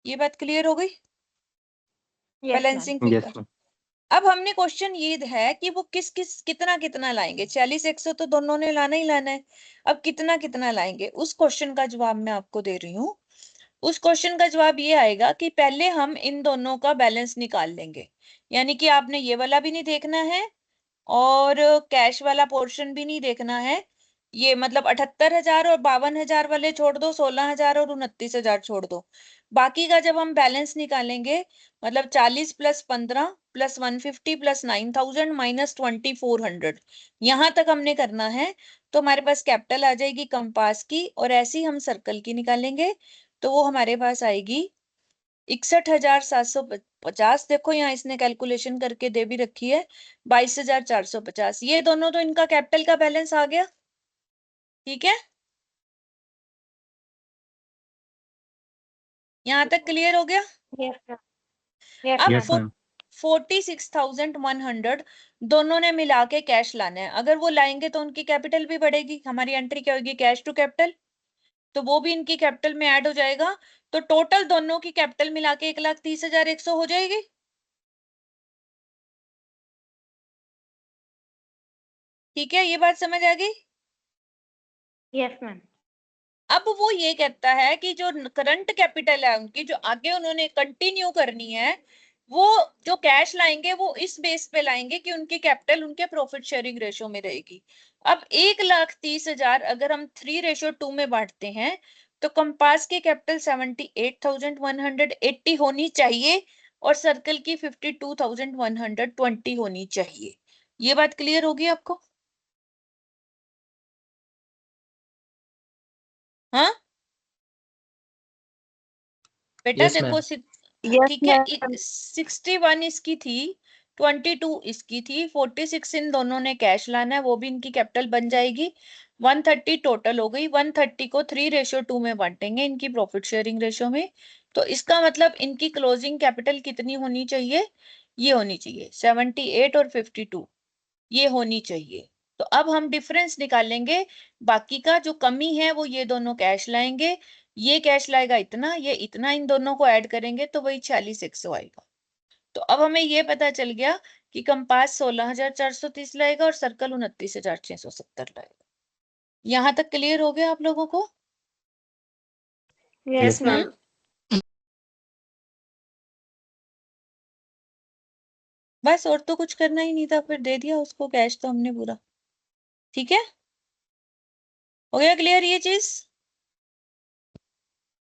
ये बात क्लियर हो गई, yes ma'am. Balancing yes figure. Ma'am. अब हमने क्वेश्चन ये है कि वो किस किस कितना कितना लाएंगे, 46,100 तो दोनों ने लाना ही लाना है। अब कितना कितना लाएंगे, उस क्वेश्चन का जवाब मैं आपको दे रही हूँ। उस क्वेश्चन का जवाब ये आएगा कि पहले हम इन दोनों का बैलेंस निकाल लेंगे, यानी कि आपने ये वाला भी नहीं देखना है और कैश वाला पोर्शन भी नहीं देखना है। ये मतलब 78,000 और 52,000 वाले छोड़ दो, 16,000 और 29,000 छोड़ दो। बाकी का जब हम बैलेंस निकालेंगे, मतलब 40 + 15 + 150 + 9,000 - 2,400, यहां तक हमने करना है। तो हमारे पास कैपिटल आ जाएगी कंपास की, और ऐसे ही हम सर्कल की निकालेंगे, तो वो हमारे पास आएगी 61,750। देखो यहाँ इसने कैलकुलेशन करके दे भी रखी है, 22,450। ये दोनों तो इनका कैपिटल का बैलेंस आ गया, ठीक है। यहाँ तक क्लियर हो गया। Yes ma'am. यस अब यस मैम। मैम। 46,100 दोनों ने मिला के कैश लाना है। अगर वो लाएंगे तो उनकी कैपिटल भी बढ़ेगी, हमारी एंट्री क्या होगी, कैश टू कैपिटल, तो वो भी इनकी कैपिटल में ऐड हो जाएगा। तो टोटल दोनों की कैपिटल मिला के 1,30,100 हो जाएगी। ठीक है, ये बात समझ आ गई। Yes ma'am. अब वो ये कहता है कि जो करंट कैपिटल है उनकी, जो आगे उन्होंने कंटिन्यू करनी है, वो जो कैश लाएंगे वो इस बेस पे लाएंगे कि उनकी कैपिटल उनके प्रॉफिट शेयरिंग रेशो में रहेगी। अब 1,30,000 अगर हम 3:2 में बांटते हैं, तो कंपास की कैपिटल 78,180 होनी चाहिए, और सर्कल की 52,120 होनी चाहिए। ये बात क्लियर होगी आपको। हाँ बेटा Yes, देखो ma'am. Yes, ठीक है, ma'am. 61 इसकी थी, 22 इसकी थी, 46 इन दोनों ने कैश लाना है, वो भी इनकी कैपिटल बन जाएगी। 130 टोटल हो गई, 130 को 3:2 में बांटेंगे इनकी प्रॉफिट शेयरिंग रेशो में। तो इसका मतलब इनकी क्लोजिंग कैपिटल कितनी होनी चाहिए, ये होनी चाहिए 78 और 52, ये होनी चाहिए। तो अब हम डिफरेंस निकालेंगे, बाकी का जो कमी है वो ये दोनों कैश लाएंगे, ये कैश लाएगा इतना, ये इतना, इन दोनों को ऐड करेंगे तो वही 46,100 आएगा। तो अब हमें ये पता चल गया कि कंपास 16,430 लाएगा और सर्कल 29,670 लाएगा। यहां तक क्लियर हो गया आप लोगों को? Yes, Yes, ma'am. बस, और तो कुछ करना ही नहीं था, फिर दे दिया उसको कैश तो हमने पूरा। ठीक है, हो गया क्लियर ये चीज?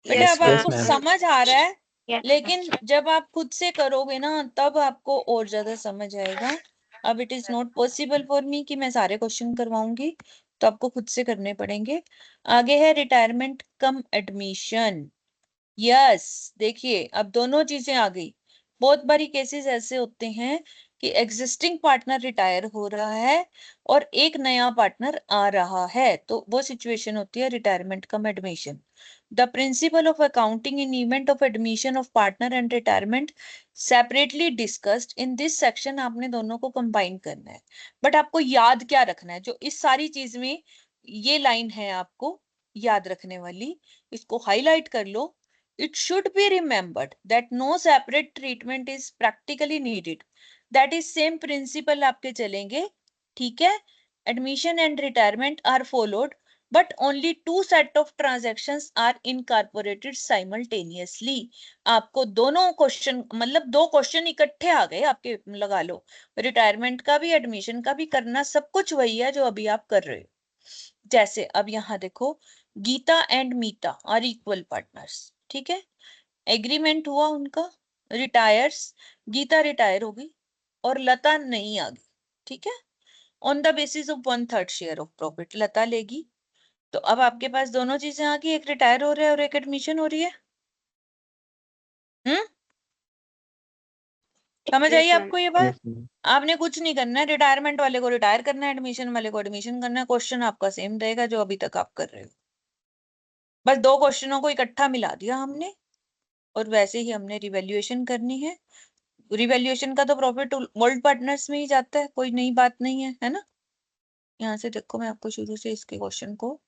बेटा Yes, अब Yes, आपको ma'am. ma'am. समझ आ रहा है, Yes, लेकिन जब आप खुद से करोगे ना तब आपको और ज्यादा समझ आएगा। अब it is not possible for me कि मैं सारे क्वेश्चन करवाऊंगी, तो आपको खुद से करने पड़ेंगे। आगे है रिटायरमेंट कम एडमिशन। यस, देखिए अब दोनों चीजें आ गई। बहुत बारी केसेस ऐसे होते हैं कि एग्जिस्टिंग पार्टनर रिटायर हो रहा है और एक नया पार्टनर आ रहा है, तो वो सिचुएशन होती है retirement come admission. The principle of accounting in event of admission of partner and retirement separately discussed in this section. आपने दोनों को कंबाइन करना है, बट आपको याद क्या रखना है, जो इस सारी चीज में ये लाइन है आपको याद रखने वाली, इसको हाईलाइट कर लो। It should be remembered that no separate treatment is practically needed. That is same principle आपके चलेंगे, ठीक है? Admission and retirement are followed, but only two set of transactions are incorporated simultaneously. आपको दोनों क्वेश्चन, मतलब दो question इकट्ठे आ गए आपके, लगा लो रिटायरमेंट का भी एडमिशन का भी, करना सब कुछ वही है जो अभी आप कर रहे हो। जैसे अब यहाँ देखो, Geeta and Meeta are equal partners, ठीक है? एग्रीमेंट हुआ उनका, रिटायर्स, गीता रिटायर हो गई और लता नहीं आ गई, ठीक है? On the basis of 1/3 share of profit Lata लेगी। तो अब आपके पास दोनों चीजें आ गई, एक रिटायर हो रहा है और एक एडमिशन हो रही है। समझ आई Yes, ma'am. आपको ये बात? yes, ma'am. आपने कुछ नहीं करना है, रिटायरमेंट वाले को रिटायर करना है, एडमिशन वाले को एडमिशन करना है, क्वेश्चन आपका सेम रहेगा जो अभी तक आप कर रहे हो। बस दो क्वेश्चनों को इकट्ठा मिला दिया हमने, और वैसे ही हमने रिवैल्यूएशन करनी है। रिवैल्यूएशन का तो प्रॉफिट ओल्ड पार्टनर्स में ही जाता है, कोई नई बात नहीं है ना? यहाँ से देखो, मैं आपको शुरू से इसके क्वेश्चन को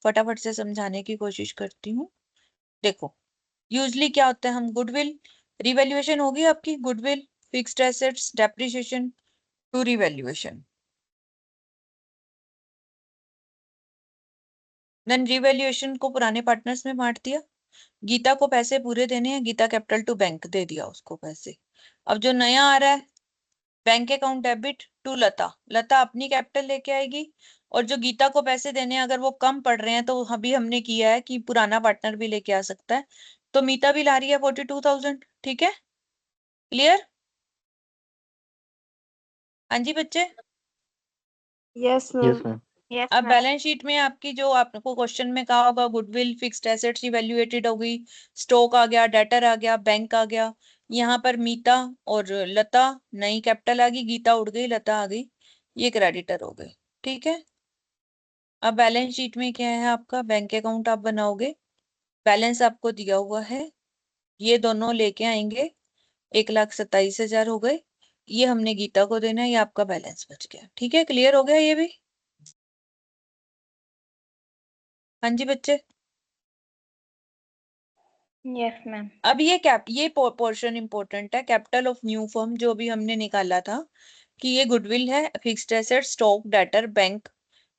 फटाफट से समझाने की कोशिश करती हूँ। देखो, यूजली क्या होता है, हम गुडविल रिवैल्यूएशन होगी आपकी, goodwill, fixed assets, depreciation to revaluation, then revaluation को पुराने पार्टनर्स में बांट दिया। गीता को पैसे पूरे देने हैं, गीता कैपिटल टू बैंक दे दिया उसको पैसे। अब जो नया आ रहा है, बैंक अकाउंट डेबिट टू लता, लता अपनी कैपिटल लेके आएगी, और जो गीता को पैसे देने हैं अगर वो कम पड़ रहे हैं तो अभी हमने किया है कि पुराना पार्टनर भी लेके आ सकता है, तो मीता भी ला रही है 42,000, ठीक है? क्लियर? हाँ जी बच्चे। Yes, Yes, ma'am. ma'am. yes, अब ma'am. बैलेंस शीट में आपकी जो आपको क्वेश्चन में कहा होगा, गुडविल, फिक्स्ड एसेट्स इवैल्यूएटेड हो गई, स्टॉक आ गया, डेटर आ गया, बैंक आ गया। यहाँ पर मीता और लता नई कैपिटल आ गई, गीता उड़ गई, लता आ गई, ये क्रेडिटर हो गए, ठीक है? अब बैलेंस शीट में क्या है आपका, बैंक अकाउंट आप बनाओगे, बैलेंस आपको दिया हुआ है, ये दोनों लेके आएंगे, 1,27,000 हो गए, ये हमने गीता को देना है, ये आपका बैलेंस बच गया, ठीक है? क्लियर हो गया ये भी? हाँ जी बच्चे। Yes, ma'am. अब ये पोर्शन इंपॉर्टेंट है, कैपिटल ऑफ न्यू फर्म जो भी हमने निकाला था कि ये गुडविल है, fixed asset, stock, debtor, bank,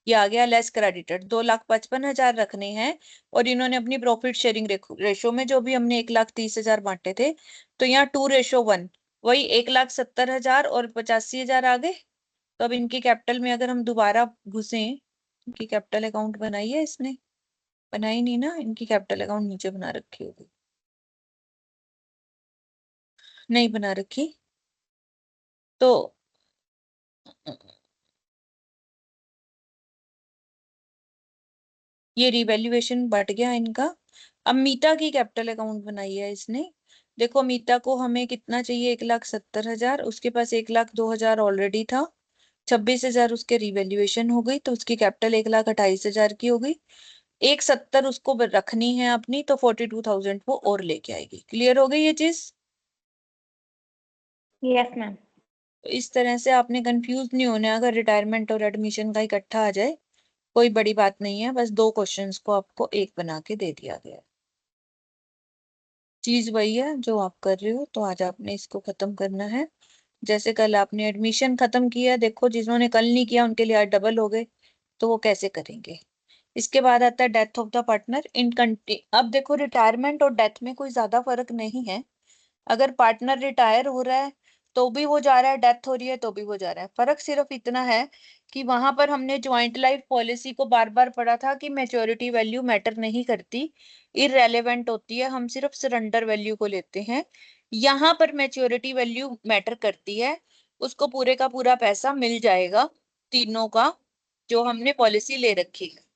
ये आ गया लेस क्रेडिटर, 2,55,000 रखने हैं। और इन्होंने अपनी प्रॉफिट शेयरिंग रेशो में जो भी हमने 1,30,000 बांटे थे, तो यहाँ 2:1, वही 1,70,000 और 85,000 आ गए। तो अब इनकी कैपिटल में अगर हम दोबारा घुसे, इनकी कैपिटल अकाउंट बनाई है इसने? बनाई नहीं ना, इनकी कैपिटल अकाउंट नीचे बना रखी होगी, नहीं बना रखी, तो ये रिवैल्यूएशन बढ़ गया इनका। अब मीता की कैपिटल अकाउंट बनाई है इसने। देखो मीता को हमें कितना चाहिए, 1,70,000, उसके पास 1,02,000 ऑलरेडी था, 26,000 उसके रिवैल्यूएशन हो गई, तो उसकी कैपिटल 1,28,000 की हो गई। 1,70 उसको रखनी है अपनी, तो 42,000 वो और लेके आएगी। क्लियर हो गई ये चीज? Yes ma'am. तो इस तरह से आपने कंफ्यूज नहीं होना अगर रिटायरमेंट और एडमिशन का इकट्ठा आ जाए, कोई बड़ी बात नहीं है, बस 2 क्वेश्चंस को आपको एक बना के दे दिया गया है। चीज वही है जो आप कर रहे हो, तो आज आपने इसको खत्म करना है। जैसे कल आपने एडमिशन खत्म किया, देखो जिन्होंने कल नहीं किया उनके लिए आज डबल हो गए, तो वो कैसे करेंगे। इसके बाद आता है death of the partner in country. अब देखो रिटायरमेंट और डेथ में कोई ज्यादा फर्क नहीं है। अगर पार्टनर रिटायर हो रहा है तो भी वो जा रहा है, डेथ हो रही है तो भी वो जा रहा है। फर्क सिर्फ इतना है कि वहां पर हमने ज्वाइंट लाइफ पॉलिसी को बार बार पढ़ा था कि मैच्योरिटी वैल्यू मैटर नहीं करती, इररेलेवेंट होती है, हम सिर्फ सरेंडर वैल्यू को लेते हैं। यहाँ पर मैच्योरिटी वैल्यू मैटर करती है, उसको पूरे का पूरा पैसा मिल जाएगा तीनों का, जो हमने पॉलिसी ले रखी है।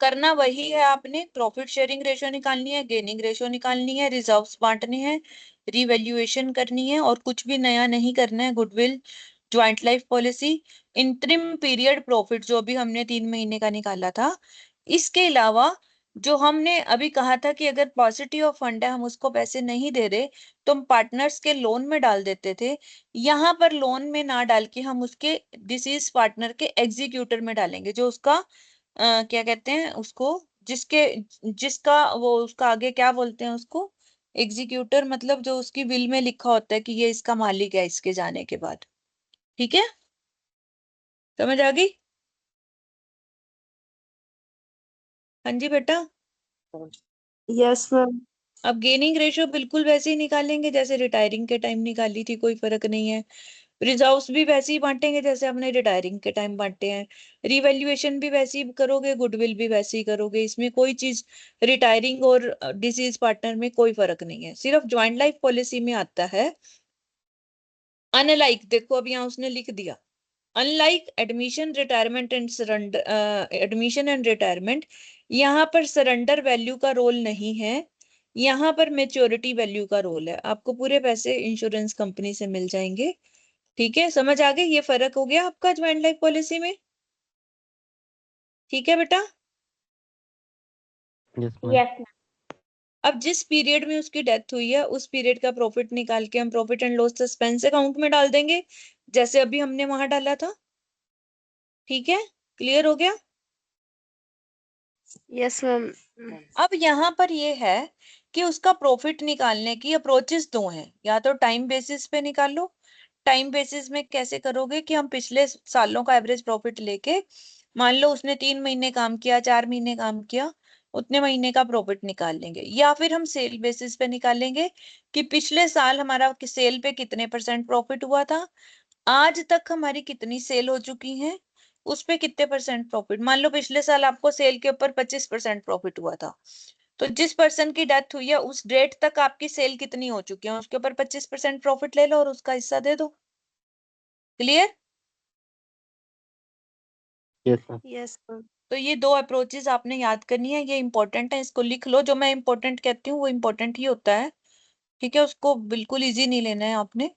करना वही है, आपने प्रॉफिट शेयरिंग रेशियो निकालनी है, गेनिंग रेशियो निकालनी है, रिजर्व्स बांटने हैं, रिवैल्यूएशन करनी है, और कुछ भी नया नहीं करना है। Goodwill, joint life policy, interim period profit जो भी हमने 3 महीने का निकाला था। इसके अलावा जो हमने अभी कहा था कि अगर पॉजिटिव ऑफ फंड है हम उसको पैसे नहीं दे रहे, तो हम पार्टनर्स के लोन में डाल देते थे। यहाँ पर लोन में ना डाल के हम उसके डिसीज पार्टनर के एग्जीक्यूटर में डालेंगे, जो उसका क्या कहते हैं उसको, जिसके जिसका वो उसका आगे क्या बोलते हैं उसको, एग्जीक्यूटर, मतलब जो उसकी विल में लिखा होता है कि ये इसका मालिक है इसके जाने के बाद। ठीक है, समझ आ गई? हाँ जी बेटा। Yes, ma'am. अब गेनिंग रेशियो बिल्कुल वैसे ही निकालेंगे जैसे रिटायरिंग के टाइम निकाली थी, कोई फर्क नहीं है। रिजर्व्स भी वैसे ही बांटेंगे जैसे हमने रिटायरिंग के टाइम बांटे हैं। रिवैल्यूएशन भी वैसे ही करोगे, गुडविल भी वैसे ही करोगे, इसमें कोई चीज रिटायरिंग और डिसीज पार्टनर में कोई फर्क नहीं है। सिर्फ ज्वाइंट लाइफ पॉलिसी में आता है अनलाइक, देखो अब यहाँ उसने लिख दिया, unlike admission retirement and surrender, admission and retirement, यहाँ पर सरेंडर वैल्यू का रोल नहीं है, यहाँ पर मेच्योरिटी वैल्यू का रोल है। आपको पूरे पैसे इंश्योरेंस कंपनी से मिल जाएंगे। ठीक है, समझ आ गई? ये फर्क हो गया आपका ज्वाइंट लाइफ पॉलिसी में। ठीक है बेटा। Yes, ma'am. Yes ma'am. अब जिस पीरियड में उसकी डेथ हुई है उस पीरियड का प्रॉफिट निकाल के हम profit and loss suspense account में डाल देंगे, जैसे अभी हमने वहां डाला था। ठीक है, क्लियर हो गया? Yes, ma'am. अब यहाँ पर ये है कि उसका प्रॉफिट निकालने की अप्रोचेस दो हैं, या तो टाइम बेसिस पे निकाल लो। टाइम बेसिस में कैसे करोगे कि हम पिछले सालों का एवरेज प्रॉफिट लेके, मान लो उसने 3 महीने काम किया, 4 महीने काम किया, उतने महीने का प्रॉफिट निकाल लेंगे। या फिर हम सेल बेसिस पे निकालेंगे कि पिछले साल हमारा सेल पे कितने % प्रॉफिट हुआ था, आज तक हमारी कितनी सेल हो चुकी है, उस पे कितने % प्रॉफिट। मान लो पिछले साल आपको सेल के ऊपर 25% प्रॉफिट हुआ था, तो जिस पर्सन की डेथ हुई है उस डेट तक आपकी सेल कितनी हो चुकी है, उसके ऊपर 25% प्रॉफिट ले लो और उसका हिस्सा दे दो। Clear? Yes, ma'am. Yes, ma'am. तो ये 2 अप्रोचेस आपने याद करनी है, ये इंपॉर्टेंट है, इसको लिख लो। जो मैं इंपॉर्टेंट कहती हूँ वो इंपॉर्टेंट ही होता है। ठीक है, उसको बिल्कुल इजी नहीं लेना है आपने।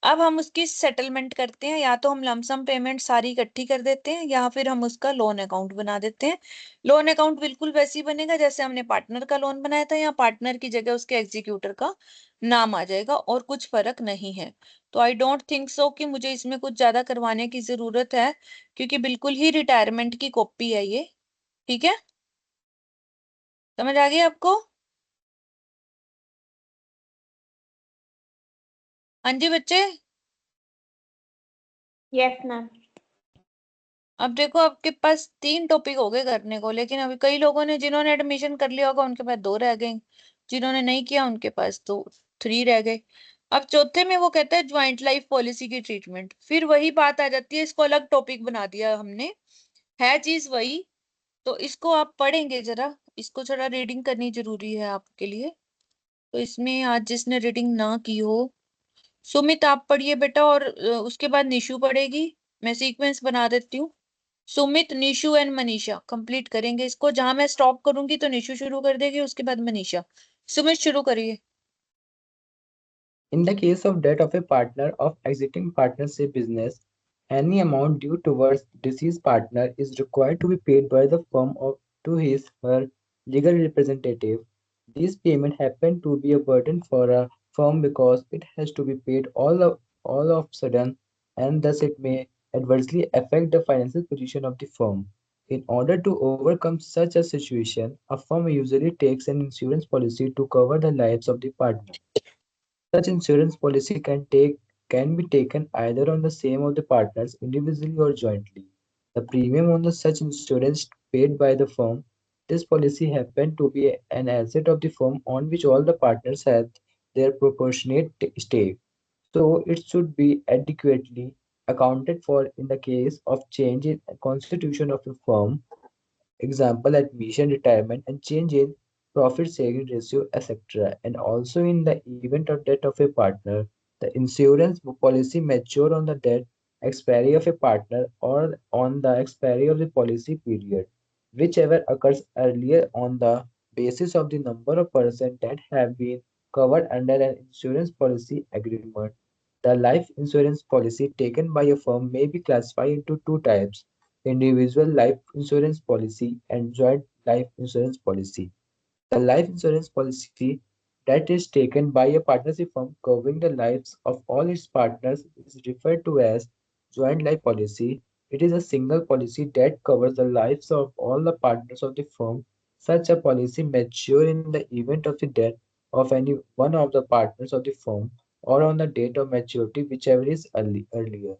अब हम उसकी सेटलमेंट करते हैं, या तो हम लमसम पेमेंट सारी इकट्ठी कर देते हैं, या फिर हम उसका लोन अकाउंट बना देते हैं। लोन अकाउंट बिल्कुल वैसे ही बनेगा जैसे हमने पार्टनर का लोन बनाया था, या पार्टनर की जगह उसके एग्जीक्यूटर का नाम आ जाएगा, और कुछ फर्क नहीं है। तो आई डोंट थिंक सो कि मुझे इसमें कुछ ज्यादा करवाने की जरूरत है, क्योंकि बिल्कुल ही रिटायरमेंट की कॉपी है ये। ठीक है, समझ आ गई आपको? हाँ जी बच्चे। Yes ma'am. अब देखो आपके पास 3 टॉपिक हो गए करने को, लेकिन अभी कई लोगों ने, जिन्होंने एडमिशन कर लिया होगा उनके पास 2 रह गए, जिन्होंने नहीं किया उनके पास तो 3 रह गए। अब चौथे में वो कहता है ज्वाइंट लाइफ पॉलिसी की ट्रीटमेंट, फिर वही बात आ जाती है, इसको अलग टॉपिक बना दिया हमने, है चीज वही। तो इसको आप पढ़ेंगे जरा, इसको थोड़ा रीडिंग करनी जरूरी है आपके लिए। तो इसमें आज जिसने रीडिंग ना की हो, सुमित आप पढ़िए बेटा, और उसके बाद निशु पढ़ेगी। मैं सीक्वेंस बना देती हूँ। सुमित, निशु एंड मनीषा कंप्लीट करेंगे इसको। जहां मैं स्टॉप करूंगी तो निशु शुरू कर देगी, उसके बाद मनीषा। सुमित शुरू करिए। In the case of death of a partner of exiting partnership business, any amount due towards deceased partner is required to be paid by the firm to his/her legal representative. These payments happen to be a burden for a firm because it has to be paid all of sudden, and thus it may adversely affect the financial position of the firm. In order to overcome such a situation, a firm usually takes an insurance policy to cover the lives of the partner. Such insurance policy can be taken either on the same of the partners individually or jointly. The premium on the such insurance paid by the firm. This policy happen to be an asset of the firm on which all the partners have their proportionate stake. So it should be adequately accounted for in the case of change in constitution of a firm, example admission, retirement, and change in profit sharing ratio, etc. And also in the event of death of a partner, the insurance policy mature on the death expiry of a partner or on the expiry of the policy period, whichever occurs earlier on the basis of the number of persons that have been covered under an insurance policy agreement. The life insurance policy taken by a firm may be classified into two types: individual life insurance policy and joint life insurance policy. The life insurance policy that is taken by a partnership firm covering the lives of all its partners is referred to as joint life policy. It is a single policy that covers the lives of all the partners of the firm. Such a policy matures in the event of the death of any one of the partners of the firm or on the date of maturity, whichever is earlier.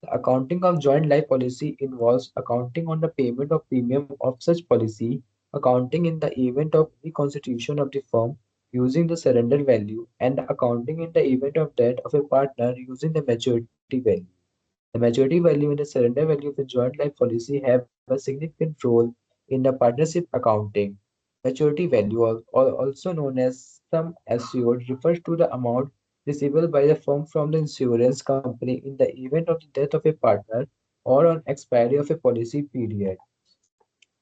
The accounting of joint life policy involves accounting on the payment of premium of such policy, accounting in the event of reconstitution of the firm using the surrender value, and accounting in the event of death of a partner using the maturity value. The maturity value and the surrender value of a joint life policy have a significant role in the partnership accounting. Maturity value, also known as sum assured, refers to the amount receivable by the firm from the insurance company in the event of the death of a partner or on expiry of a policy period.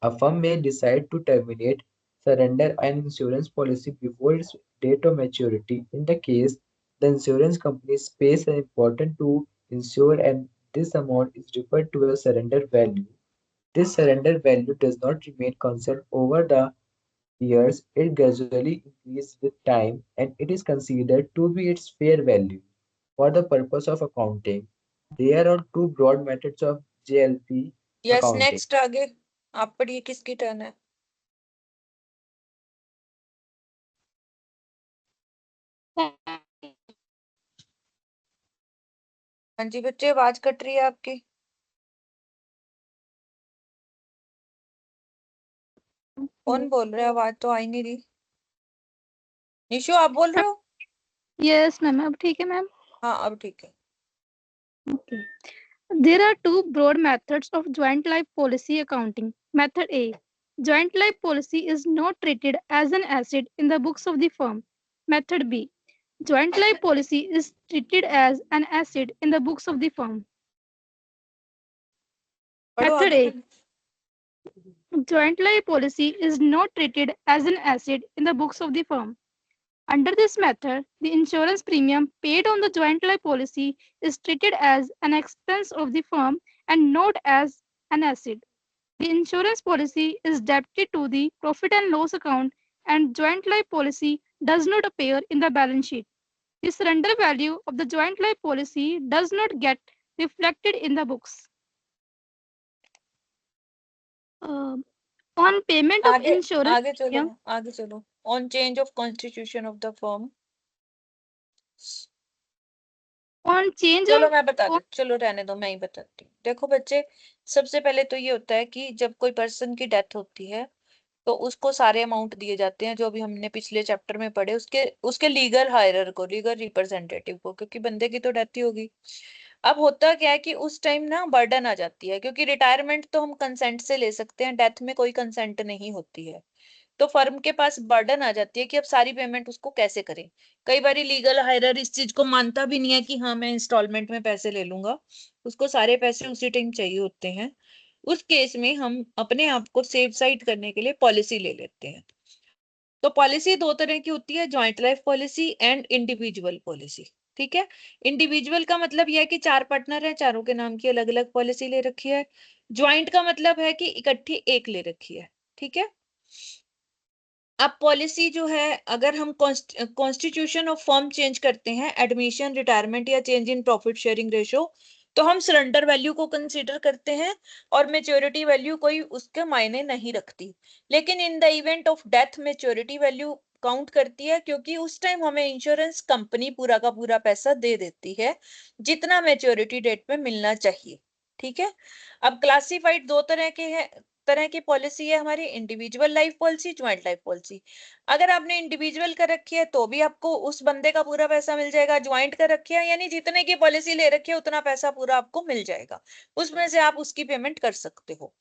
A firm may decide to terminate, surrender an insurance policy before its date of maturity. In the case, the insurance company pays an important to insure, and this amount is referred to as surrender value. This surrender value does not remain constant over the years, it gradually increases with time, and it is considered to be its fair value. For the purpose of accounting, there are two broad methods of JLP yes, accounting. Next आगे आप पढ़िए, किसकी turn है? हाँ जी बच्चे, आवाज cut रही है आपकी। कौन बोल रहा है? आवाज तो आई नहीं रही। निशु आप बोल रहे हो? यस मैम, अब ठीक है मैम। हाँ अब ठीक है। Okay. There are two broad methods of joint life policy accounting. Method A. Joint life policy is not treated as an asset in the books of the firm. Method B. Joint life policy is treated as an asset in the books of the firm. पढ़ो Method आगे A. फिर। Joint life policy is not treated as an asset in the books of the firm. Under this method, the insurance premium paid on the joint life policy is treated as an expense of the firm and not as an asset. The insurance policy is debited to the profit and loss account, and joint life policy does not appear in the balance sheet. The surrender value of the joint life policy does not get reflected in the books. On payment of आगे insurance आगे चलो, premium, आगे चलो। On change of constitution of the firm. on change चलो of मैं बताती हूँ, चलो रहने दो, मैं ही बताती हूँ। देखो बच्चे, सबसे पहले तो ये होता है कि जब कोई पर्सन की डेथ होती है तो उसको सारे अमाउंट दिए जाते हैं जो अभी हमने पिछले चैप्टर में पढ़े, उसके उसके लीगल हायरर को, लीगल रिप्रेजेंटेटिव को, क्योंकि बंदे की तो डेथ ही होगी। अब होता क्या है कि उस टाइम ना बर्डन आ जाती है, क्योंकि रिटायरमेंट तो हम कंसेंट से ले सकते हैं, डेथ में कोई कंसेंट नहीं होती है। तो फर्म के पास बर्डन आ जाती है कि अब सारी पेमेंट उसको कैसे करें। कई बार लीगल हायरर इस चीज को मानता भी नहीं है कि हाँ मैं इंस्टॉलमेंट में पैसे ले लूंगा, उसको सारे पैसे उसी टाइम चाहिए होते हैं। उस केस में हम अपने आप को सेफ साइड करने के लिए पॉलिसी ले लेते हैं। तो पॉलिसी दो तरह की होती है, joint life policy and individual policy. ठीक है, इंडिविजुअल का मतलब यह है कि 4 पार्टनर हैं, चारों के नाम की अलग अलग पॉलिसी ले रखी है। ज्वाइंट का मतलब है कि इकट्ठी एक ले रखी है। ठीक है, अब पॉलिसी जो है, अगर हम कॉन्स्टिट्यूशन ऑफ फर्म चेंज करते हैं, एडमिशन, रिटायरमेंट या change in profit sharing ratio, तो हम सरेंडर वैल्यू को कंसीडर करते हैं और मेच्योरिटी वैल्यू कोई उसके मायने नहीं रखती। लेकिन in the event of death maturity value count करती है, क्योंकि उस टाइम हमें इंश्योरेंस कंपनी पूरा का पूरा पैसा दे देती है जितना मेच्योरिटी डेट में मिलना चाहिए। ठीक है, अब क्लासिफाइड दो तरह की पॉलिसी है हमारी, individual life policy, joint life policy. अगर आपने इंडिविजुअल कर रखी है तो भी आपको उस बंदे का पूरा पैसा मिल जाएगा, ज्वाइंट कर रखी है यानी जितने की पॉलिसी ले रखी है उतना पैसा पूरा आपको मिल जाएगा, उसमें से आप उसकी पेमेंट कर सकते हो।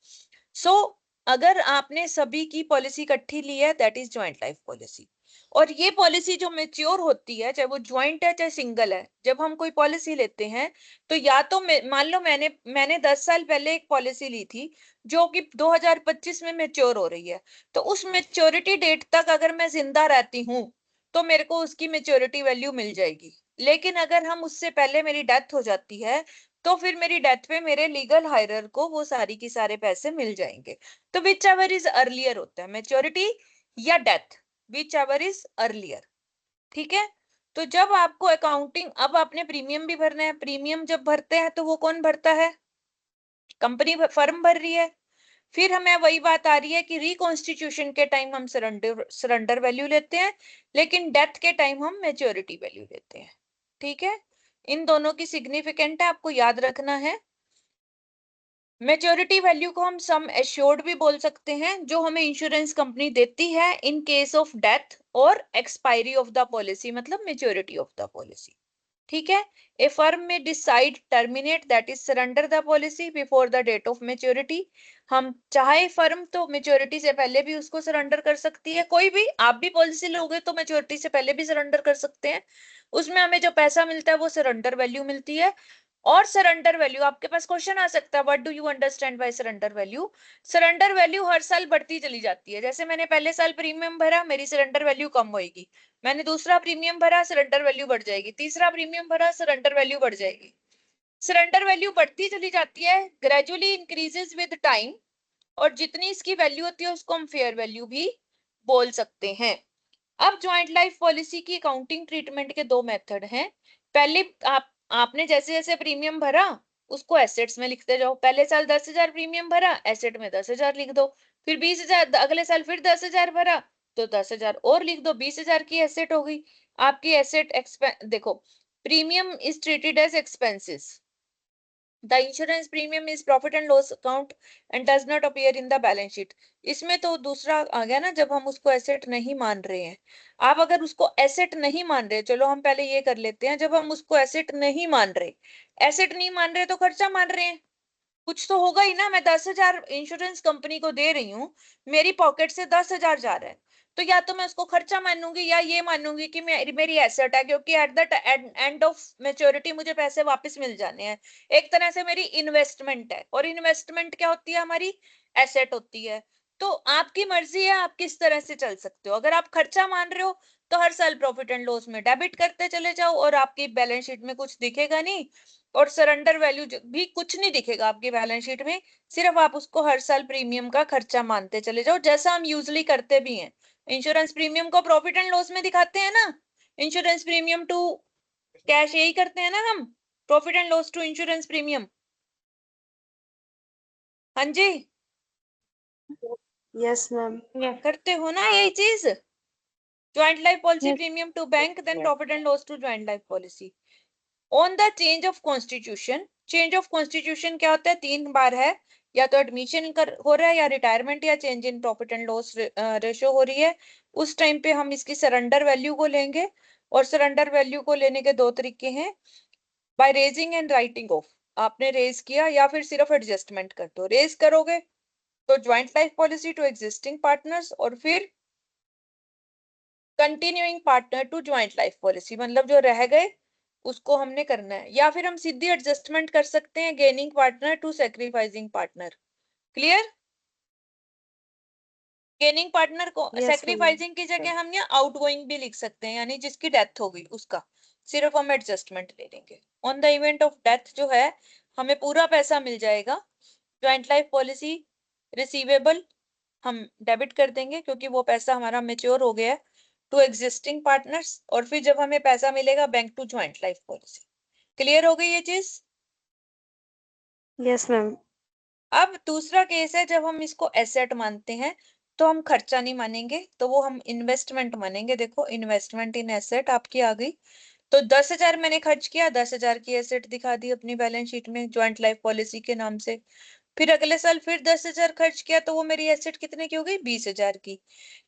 सो अगर आपने सभी की पॉलिसी इकट्ठी ली है, that is joint life policy. और ये पॉलिसी जो मेच्योर होती है, चाहे वो ज्वाइंट है चाहे सिंगल है, जब हम कोई पॉलिसी लेते हैं तो या तो मान लो मैंने 10 साल पहले एक पॉलिसी ली थी जो कि 2025 में मेच्योर हो रही है, तो उस मेच्योरिटी डेट तक अगर मैं जिंदा रहती हूँ तो मेरे को उसकी मेच्योरिटी वैल्यू मिल जाएगी। लेकिन अगर हम उससे पहले मेरी डेथ हो जाती है तो फिर मेरी डेथ पे मेरे लीगल हायरर को वो सारी की सारे पैसे मिल जाएंगे। तो विच एवर इज अर्लियर होता है, मेच्योरिटी या death, which ever is earlier. ठीक है, तो जब आपको अकाउंटिंग, अब आपने प्रीमियम भी भरना है, प्रीमियम जब भरते हैं तो वो कौन भरता है, कंपनी फर्म भर रही है। फिर हमें वही बात आ रही है कि रिकॉन्स्टिट्यूशन के टाइम हम सरेंडर वैल्यू लेते हैं, लेकिन डेथ के टाइम हम मेच्योरिटी वैल्यू लेते हैं। ठीक है, इन दोनों की सिग्निफिकेंट है, आपको याद रखना है। मेच्योरिटी वैल्यू को हम सम एश्योर्ड भी बोल सकते हैं, जो हमें इंश्योरेंस कंपनी देती है इन केस ऑफ डेथ और एक्सपायरी ऑफ द पॉलिसी, मतलब मेच्योरिटी ऑफ द पॉलिसी। ठीक है, ए फर्म में decide terminate that is surrender the policy before the date of maturity. हम चाहे फर्म तो मेच्योरिटी से पहले भी उसको सरेंडर कर सकती है, कोई भी, आप भी पॉलिसी लोगे तो मेच्योरिटी से पहले भी सरेंडर कर सकते हैं। उसमें हमें जो पैसा मिलता है वो सरेंडर वैल्यू मिलती है। और सरेंडर वैल्यू, आपके पास क्वेश्चन आ सकता है, what do you understand by surrender value. Surrender value हर साल बढ़ती चली जाती है, जैसे मैंने पहले साल प्रीमियम भरा, मेरी सरेंडर वैल्यू कम होगी, मैंने दूसरा प्रीमियम भरा, सरेंडर वैल्यू बढ़ जाएगी, तीसरा प्रीमियम भरा, सरेंडर वैल्यू बढ़ जाएगी। सरेंडर वैल्यू बढ़ती चली जाती है, ग्रेजुअली इंक्रीजेस विद टाइम, और जितनी इसकी वैल्यू होती है उसको हम फेयर वैल्यू भी बोल सकते हैं। अब ज्वाइंट लाइफ पॉलिसी की अकाउंटिंग ट्रीटमेंट के दो मेथड हैं। पहले आपने जैसे जैसे प्रीमियम भरा उसको एसेट्स में लिखते जाओ, पहले साल 10,000 प्रीमियम भरा, एसेट में 10,000 लिख दो, फिर 20,000, अगले साल फिर 10,000 भरा तो 10,000 और लिख दो, 20,000 की एसेट हो गई आपकी। एसेट देखो, premium is treated as expenses, the insurance premium is profit and loss account and does not appear in the balance sheet. इसमें तो दूसरा आ गया ना, जब हम उसको एसेट नहीं मान रहे हैं। आप अगर उसको एसेट नहीं मान रहे, चलो हम पहले ये कर लेते हैं, जब हम उसको एसेट नहीं मान रहे, एसेट नहीं मान रहे तो खर्चा मान रहे हैं, कुछ तो होगा ही ना। मैं 10,000 इंश्योरेंस कंपनी को दे रही हूँ, मेरी पॉकेट से 10,000 जा रहा है, तो या तो मैं उसको खर्चा मानूंगी या ये मानूंगी कि मेरी एसेट है, क्योंकि at the end of maturity मुझे पैसे वापस मिल जाने हैं। एक तरह से मेरी इन्वेस्टमेंट है, और इन्वेस्टमेंट क्या होती है, हमारी एसेट होती है। तो आपकी मर्जी है, आप किस तरह से चल सकते हो। अगर आप खर्चा मान रहे हो तो हर साल प्रॉफिट एंड लॉस में डेबिट करते चले जाओ और आपकी बैलेंस शीट में कुछ दिखेगा नहीं, और सरेंडर वैल्यू भी कुछ नहीं दिखेगा आपकी बैलेंस शीट में, सिर्फ आप उसको हर साल प्रीमियम का खर्चा मानते चले जाओ, जैसा हम यूजली करते भी हैं। इंश्योरेंस प्रीमियम को प्रॉफिट एंड लॉस में दिखाते हैं ना, इंश्योरेंस प्रीमियम टू कैश, यही करते हैं ना हम, profit and loss to insurance premium. हाँ जी, Yes, ma'am. करते हो ना यही चीज, joint life policy Yes. Premium to bank, then profit and loss to joint life policy. On the change of constitution, change of constitution क्या होता है, 3 बार है, या तो एडमिशन हो रहा है, या रिटायरमेंट, या change in profit and loss ratio हो रही है, उस टाइम पे हम इसकी सरेंडर वैल्यू को लेंगे। और सरेंडर वैल्यू को लेने के दो तरीके हैं, by raising and writing of. आपने रेज किया या फिर सिर्फ एडजस्टमेंट कर दो, रेज करोगे तो joint life policy to existing partners, और फिर continuing partner to joint life policy, मतलब जो रह गए उसको हमने करना है। या फिर हम सीधी एडजस्टमेंट कर सकते हैं, gaining partner to sacrificing partner. Clear? Gaining partner को Yes, ma'am. सेक्रीफाइसिंग की जगह हम यहाँ आउटगोइंग भी लिख सकते हैं, यानी जिसकी डेथ हो गई उसका सिर्फ हम एडजस्टमेंट ले लेंगे। On the event of death जो है हमें पूरा पैसा मिल जाएगा। ज्वाइंट लाइफ पॉलिसी रिसीवेबल हम डेबिट कर देंगे क्योंकि वो पैसा हमारा मेच्योर हो गया है टू एग्जिस्टिंग पार्टनर्स, और फिर जब हमें पैसा मिलेगा bank to joint life policy. Clear हो गई ये चीज? Yes, ma'am. अब दूसरा केस है जब हम इसको एसेट मानते हैं तो हम खर्चा नहीं मानेंगे, तो वो हम इन्वेस्टमेंट मानेंगे। देखो इन्वेस्टमेंट इन एसेट आपकी आ गई, तो 10,000 मैंने खर्च किया, 10,000 की एसेट दिखा दी अपनी बैलेंस शीट में ज्वाइंट लाइफ पॉलिसी के नाम से। फिर अगले साल फिर 10,000 खर्च किया, तो वो मेरी एसेट कितने की हो गई? 20,000 की।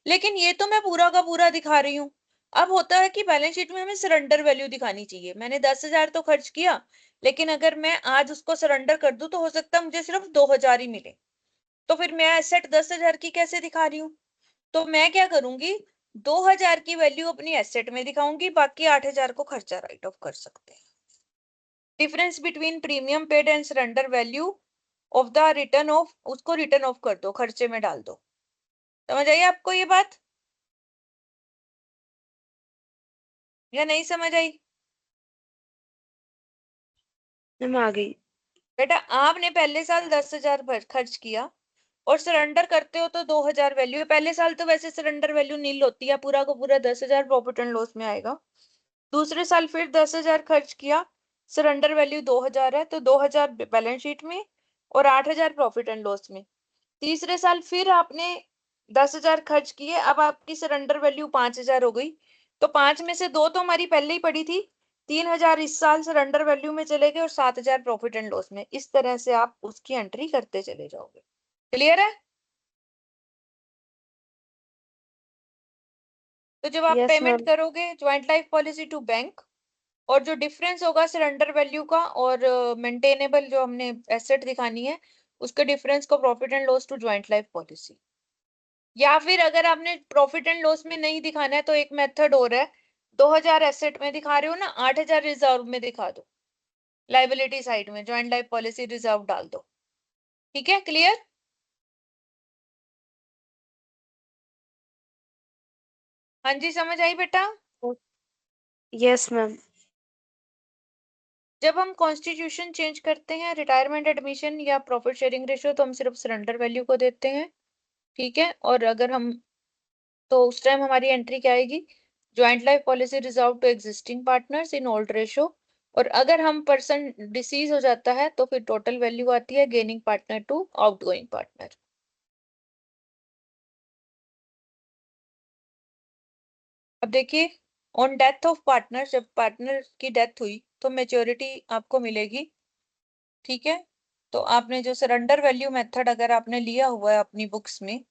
लेकिन ये तो मैं पूरा का पूरा दिखा रही हूँ। अब होता है कि बैलेंस शीट में हमें सरेंडर वैल्यू दिखानी चाहिए। मैंने 10,000 तो खर्च किया, लेकिन अगर मैं आज उसको सरेंडर कर दूं तो हो सकता है मुझे सिर्फ 2,000 ही मिले। तो फिर मैं एसेट 10,000 की कैसे दिखा रही हूँ? तो मैं क्या करूंगी, 2,000 की वैल्यू अपनी एसेट में दिखाऊंगी, बाकी 8,000 को खर्चा राइट ऑफ कर सकते हैं। Difference between premium paid and surrender value of the return of, उसको रिटर्न ऑफ कर दो, खर्चे में डाल दो। समझ आई आपको ये बात या नहीं समझ आई? मैम आ गई। बेटा आपने पहले साल 10,000 खर्च किया और सरेंडर करते हो तो 2,000 वैल्यू है। पहले साल तो वैसे सरेंडर वैल्यू नील होती है, पूरा को पूरा 10,000 प्रॉफिट एंड लॉस में आएगा। दूसरे साल फिर 10,000 खर्च किया, सरेंडर वैल्यू 2,000 है, तो 2,000 बैलेंस शीट में और 8,000 प्रॉफिट एंड लॉस में। तीसरे साल फिर आपने 10,000 खर्च किए, अब आपकी सरेंडर वैल्यू 5,000 हो गई, तो 5 में से 2 तो हमारी पहले ही पड़ी थी, 3,000 इस साल सरेंडर वैल्यू में चले गए और 7,000 प्रॉफिट एंड लॉस में। इस तरह से आप उसकी एंट्री करते चले जाओगे। क्लियर है? तो जब आप Yes, पेमेंट ma'am. करोगे joint life policy to bank, और जो डिफरेंस होगा सरेंडर वैल्यू का और मेंटेनेबल जो हमने एसेट दिखानी है उसके डिफरेंस को profit and loss to joint life policy. या फिर अगर आपने प्रॉफिट एंड लॉस में नहीं दिखाना है तो एक मेथड और है, 2,000 एसेट में दिखा रहे हो ना, 8,000 रिजर्व में दिखा दो, लाइबिलिटी साइड में ज्वाइंट लाइफ पॉलिसी रिजर्व डाल दो। ठीक है? क्लियर? हाँ जी, समझ आई बेटा? Yes, ma'am. जब हम कॉन्स्टिट्यूशन चेंज करते हैं, रिटायरमेंट एडमिशन या प्रॉफिट शेयरिंग रेशियो, तो हम सिर्फ सरेंडर वैल्यू को देते हैं। ठीक है? और अगर हम, तो उस टाइम हमारी एंट्री क्या आएगी? Joint life policy reserve to existing partners in old ratio. और अगर हम पर्सन डिसीज हो जाता है तो फिर टोटल वैल्यू आती है gaining partner to outgoing partner. अब देखिए, ऑन डेथ ऑफ पार्टनर, जब पार्टनर की डेथ हुई तो मेच्योरिटी आपको मिलेगी। ठीक है? तो आपने जो सरेंडर वैल्यू मेथड अगर आपने लिया हुआ है अपनी बुक्स में,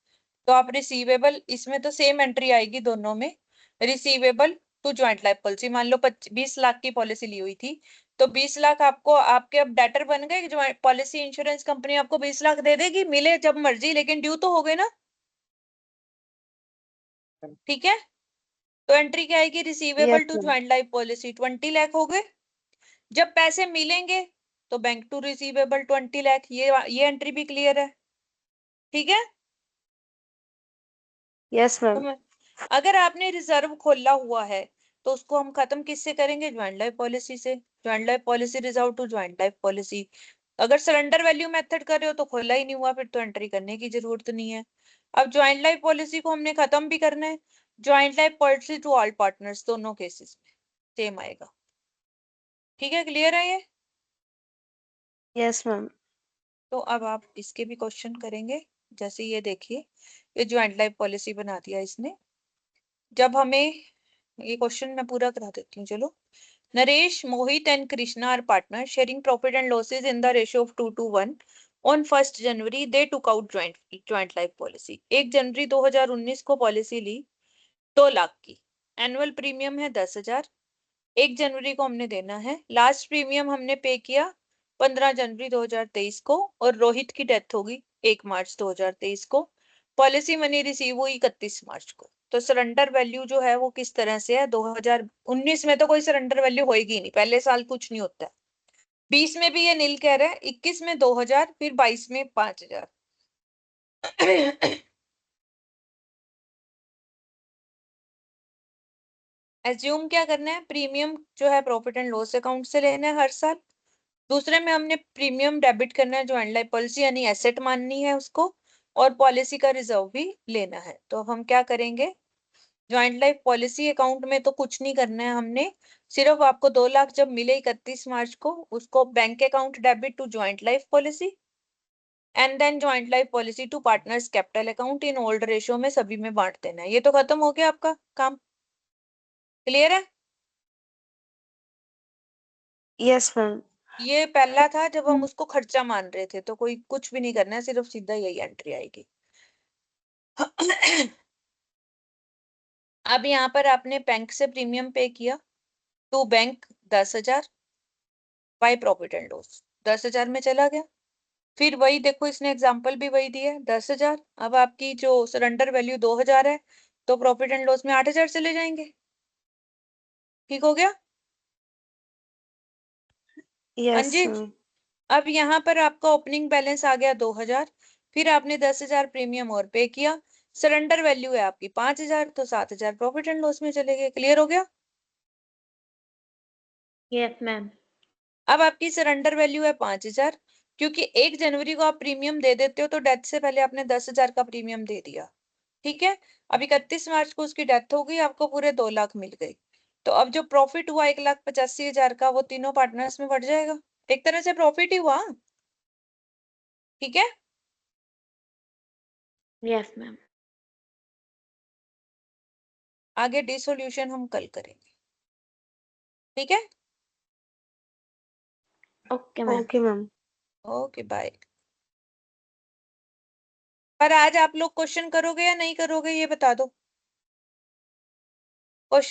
तो आप रिसीवेबल, इसमें तो सेम एंट्री आएगी दोनों में, receivable to joint life policy. मान लो 20 लाख की पॉलिसी ली हुई थी, तो 20 लाख आपको, आपके अब डेटर बन गए, जो पॉलिसी इंश्योरेंस कंपनी आपको 20 लाख दे देगी, मिले जब मर्जी, लेकिन ड्यू तो हो गए ना। ठीक है? तो एंट्री क्या आएगी? Yes, receivable to ma'am. Joint life policy 20 lakh हो गए। जब पैसे मिलेंगे तो बैंक टू रिसीवेबल 20 लाख। ये एंट्री भी क्लियर है? ठीक है? Yes, तो ma'am. अगर आपने रिजर्व खोला हुआ है तो उसको हम खत्म किससे करेंगे? ज्वाइंट लाइफ पॉलिसी से। Joint life policy reserve to joint life policy. अगर सरेंडर वैल्यू मेथड कर रहे हो तो खोला ही नहीं हुआ, फिर तो एंट्री करने की जरूरत नहीं है। अब ज्वाइंट लाइफ पॉलिसी को हमने खत्म भी करना है, joint life policy to all partners, दोनों केसेस में सेम आएगा। ठीक है? क्लियर है ये? Yes, ma'am. तो अब आप इसके भी क्वेश्चन करेंगे। जैसे ये देखिए, ये ज्वाइंट लाइफ पॉलिसी बना दिया इसने। जब हमें, ये क्वेश्चन मैं पूरा करा देती हूँ, चलो। Naresh, Mohit and Krishna are partner sharing profit and losses in the ratio of 2:1 on 1 January they took out joint life policy. 1 जनवरी 2019 को पॉलिसी ली 2 लाख की, एनुअल प्रीमियम है 10,000, 1 जनवरी को हमने देना है। लास्ट प्रीमियम हमने पे किया 15 जनवरी 2023 को, और रोहित की डेथ होगी 1 मार्च 2023 को। पॉलिसी मनी रिसीव हुई 31 मार्च को। तो सरेंडर वैल्यू जो है वो किस तरह से है? 2019 में तो कोई सरेंडर वैल्यू होएगी नहीं, पहले साल कुछ नहीं होता है। 20 में भी ये नील कह रहा है, 21 में 2,000, फिर 22 में 5,000। एज्यूम क्या करना है, प्रीमियम जो है प्रॉफिट एंड लॉस अकाउंट से लेना है हर साल। दूसरे में हमने प्रीमियम डेबिट करना है, ज्वाइंट लाइफ पॉलिसी यानी एसेट माननी है उसको, और पॉलिसी का रिजर्व भी लेना है। तो हम क्या करेंगे, ज्वाइंट लाइफ पॉलिसी अकाउंट में तो कुछ नहीं करना है हमने, सिर्फ आपको 2 लाख जब मिले 31 मार्च को, उसको bank account debit to joint life policy and then joint life policy to partners capital account in old ratio में सभी में बांट देना है। ये तो खत्म हो गया आपका काम, क्लियर है। Yes, ma'am. ये पहला था जब हम उसको खर्चा मान रहे थे, तो कोई कुछ भी नहीं करना है, सिर्फ सीधा यही एंट्री आएगी। अब यहाँ पर आपने बैंक से प्रीमियम पे किया, to bank 10,000 by profit and loss, 10,000 में चला गया। फिर वही देखो, इसने एग्जाम्पल भी वही दिया है, 10,000। अब आपकी जो सरेंडर वैल्यू 2,000 है, तो प्रॉफिट एंड लॉस में 8,000 चले जाएंगे। ठीक हो गया Yes, अंजी। ma'am. अब यहाँ पर आपका ओपनिंग बैलेंस आ गया 2,000, फिर आपने 10,000 प्रीमियम और पे किया, सरेंडर वैल्यू है आपकी 5,000, तो 7,000 प्रॉफिट एंड लॉस में चले गए। क्लियर हो गया। Yes ma'am. अब आपकी सरेंडर वैल्यू है 5,000, क्योंकि 1 जनवरी को आप प्रीमियम दे देते हो, तो डेथ से पहले आपने 10,000 का प्रीमियम दे दिया। ठीक है, अब 31 मार्च को उसकी डेथ हो गई, आपको पूरे 2 लाख मिल गए। तो अब जो प्रॉफिट हुआ 1,85,000 का, वो तीनों पार्टनर्स में बढ़ जाएगा, एक तरह से प्रॉफिट ही हुआ। ठीक है, यस मैम। आगे डिसोल्यूशन हम कल करेंगे। ठीक है, okay ma'am. Okay, ma'am. Okay bye. पर आज आप लोग क्वेश्चन करोगे या नहीं करोगे, ये बता दो। क्वेश्चन